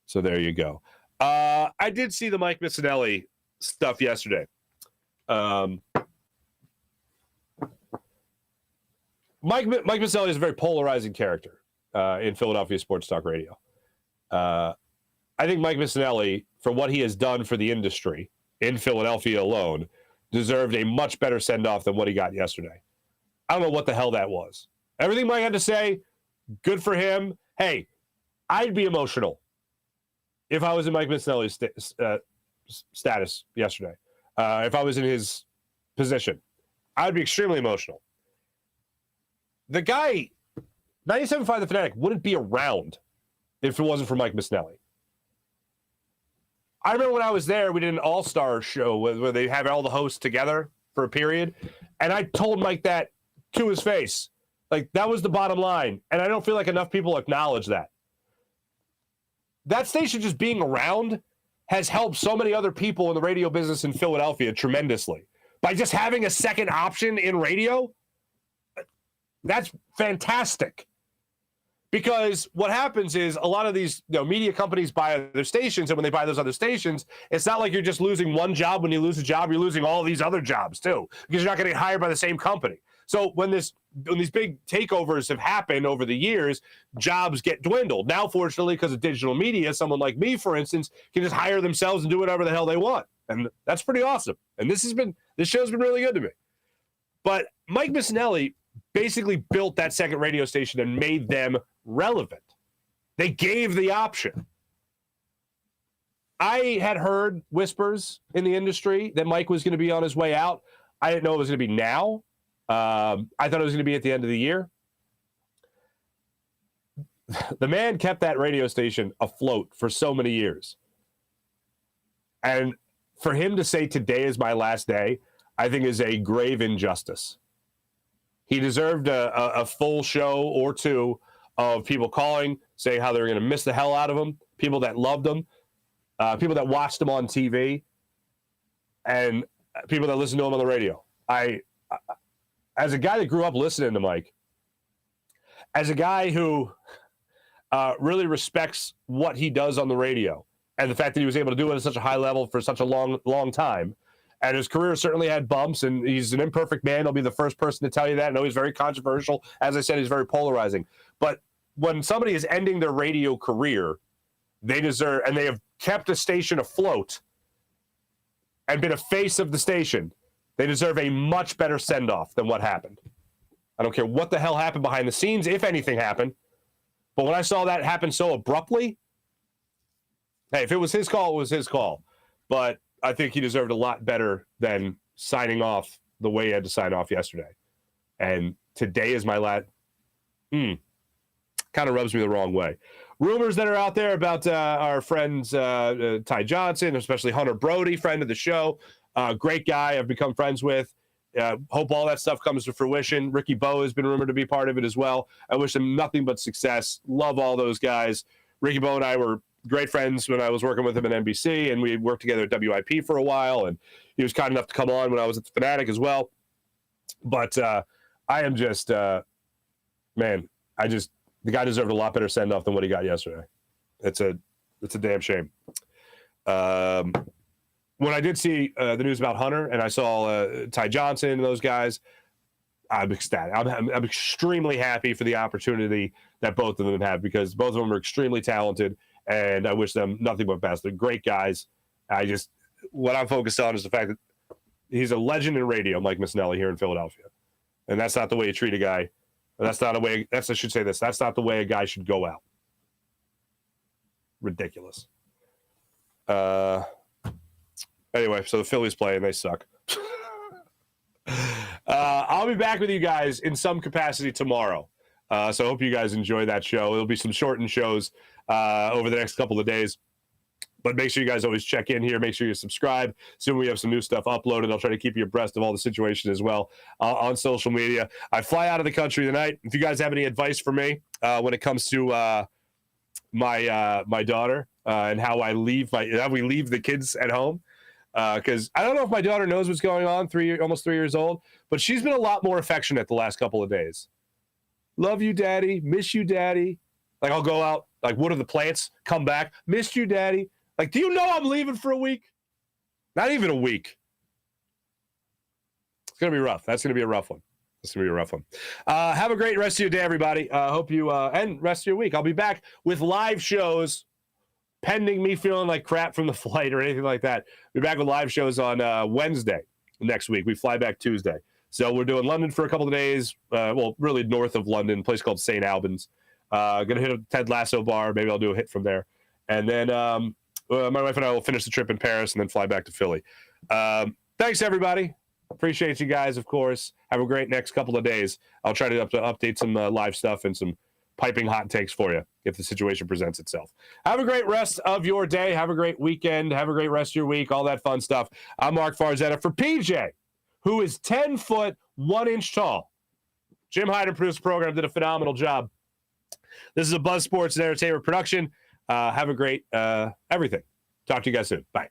So there you go. I did see the Mike Missanelli stuff yesterday. Mike Missanelli is a very polarizing character in Philadelphia sports talk radio. I think Mike Missanelli, for what he has done for the industry in Philadelphia alone, deserved a much better send-off than what he got yesterday. I don't know what the hell that was. Everything Mike had to say, good for him. Hey, I'd be emotional if I was in Mike Missanelli's status yesterday. If I was in his position, I'd be extremely emotional. The guy, 97.5 The Fanatic, wouldn't be around if it wasn't for Mike Missanelli. I remember when I was there, we did an all-star show where they have all the hosts together for a period, and I told Mike that to his face. Like, that was the bottom line, and I don't feel like enough people acknowledge that. That station just being around has helped so many other people in the radio business in Philadelphia tremendously. By just having a second option in radio, that's fantastic. Because what happens is a lot of these media companies buy other stations, and when they buy those other stations, it's not like you're just losing one job. When you lose a job, you're losing all these other jobs too, because you're not getting hired by the same company. So when these big takeovers have happened over the years, jobs get dwindled. Now, fortunately, because of digital media, someone like me, for instance, can just hire themselves and do whatever the hell they want. And that's pretty awesome. And this show's been really good to me. But Mike Missanelli basically built that second radio station and made them relevant. They gave the option. I had heard whispers in the industry that Mike was going to be on his way out. I didn't know it was going to be now. I thought it was going to be at the end of the year. The man kept that radio station afloat for so many years. And for him to say today is my last day, I think is a grave injustice. He deserved a full show or two of people calling, saying how they were going to miss the hell out of him, people that loved him, people that watched him on TV, and people that listened to him on the radio. As a guy that grew up listening to Mike, as a guy who really respects what he does on the radio and the fact that he was able to do it at such a high level for such a long time. And his career certainly had bumps, and he's an imperfect man. He'll be the first person to tell you that. I know he's very controversial. As I said, he's very polarizing. But when somebody is ending their radio career, they deserve, and they have kept a station afloat and been a face of the station, they deserve a much better send-off than what happened. I don't care what the hell happened behind the scenes, if anything happened. But when I saw that happen so abruptly, hey, if it was his call, it was his call. But I think he deserved a lot better than signing off the way he had to sign off yesterday. And today is my last. Kind of rubs me the wrong way. Rumors that are out there about our friends Ty Johnson, especially Hunter Brody, friend of the show. Great guy I've become friends with. Hope all that stuff comes to fruition. Ricky Bo has been rumored to be part of it as well. I wish him nothing but success. Love all those guys. Ricky Bo and I were great friends when I was working with him at NBC, and we worked together at WIP for a while, and he was kind enough to come on when I was at the Fanatic as well. But I am just, the guy deserved a lot better send-off than what he got yesterday. It's a damn shame. When I did see the news about Hunter and I saw Ty Johnson and those guys, I'm ecstatic. I'm extremely happy for the opportunity that both of them have, because both of them are extremely talented, and I wish them nothing but best. They're great guys. What I'm focused on is the fact that he's a legend in radio, Mike Missinelli, here in Philadelphia. And that's not the way you treat a guy. That's not the way a guy should go out. Ridiculous. Anyway, so the Phillies play and they suck. I'll be back with you guys in some capacity tomorrow. So I hope you guys enjoy that show. There'll be some shortened shows over the next couple of days. But make sure you guys always check in here. Make sure you subscribe. Soon we have some new stuff uploaded. I'll try to keep you abreast of all the situation as well on social media. I fly out of the country tonight. If you guys have any advice for me when it comes to my daughter and how we leave the kids at home, because I don't know if my daughter knows what's going on. Almost 3 years old, but she's been a lot more affectionate the last couple of days. Love you, Daddy. Miss you, Daddy. Like, I'll go out, like, water the plants, come back. Missed you, Daddy. Like, do you know I'm leaving for a week? Not even a week. It's going to be rough. That's going to be a rough one. Have a great rest of your day, everybody. Hope you and rest of your week. I'll be back with live shows pending me feeling like crap from the flight or anything like that. Be back with live shows on Wednesday next week. We fly back Tuesday. So we're doing London for a couple of days. Really north of London, a place called St. Albans. Going to hit a Ted Lasso bar. Maybe I'll do a hit from there. And then my wife and I will finish the trip in Paris and then fly back to Philly. Thanks, everybody. Appreciate you guys, of course. Have a great next couple of days. I'll try to update some live stuff and some piping hot takes for you if the situation presents itself. Have a great rest of your day. Have a great weekend. Have a great rest of your week. All that fun stuff. I'm Marc Farzetta for PJ, who is 10 foot 1 inch tall. Jim Hyden produced the program, did a phenomenal job. This is a Buzz Sports and Entertainment production. Have a great everything. Talk to you guys soon. Bye.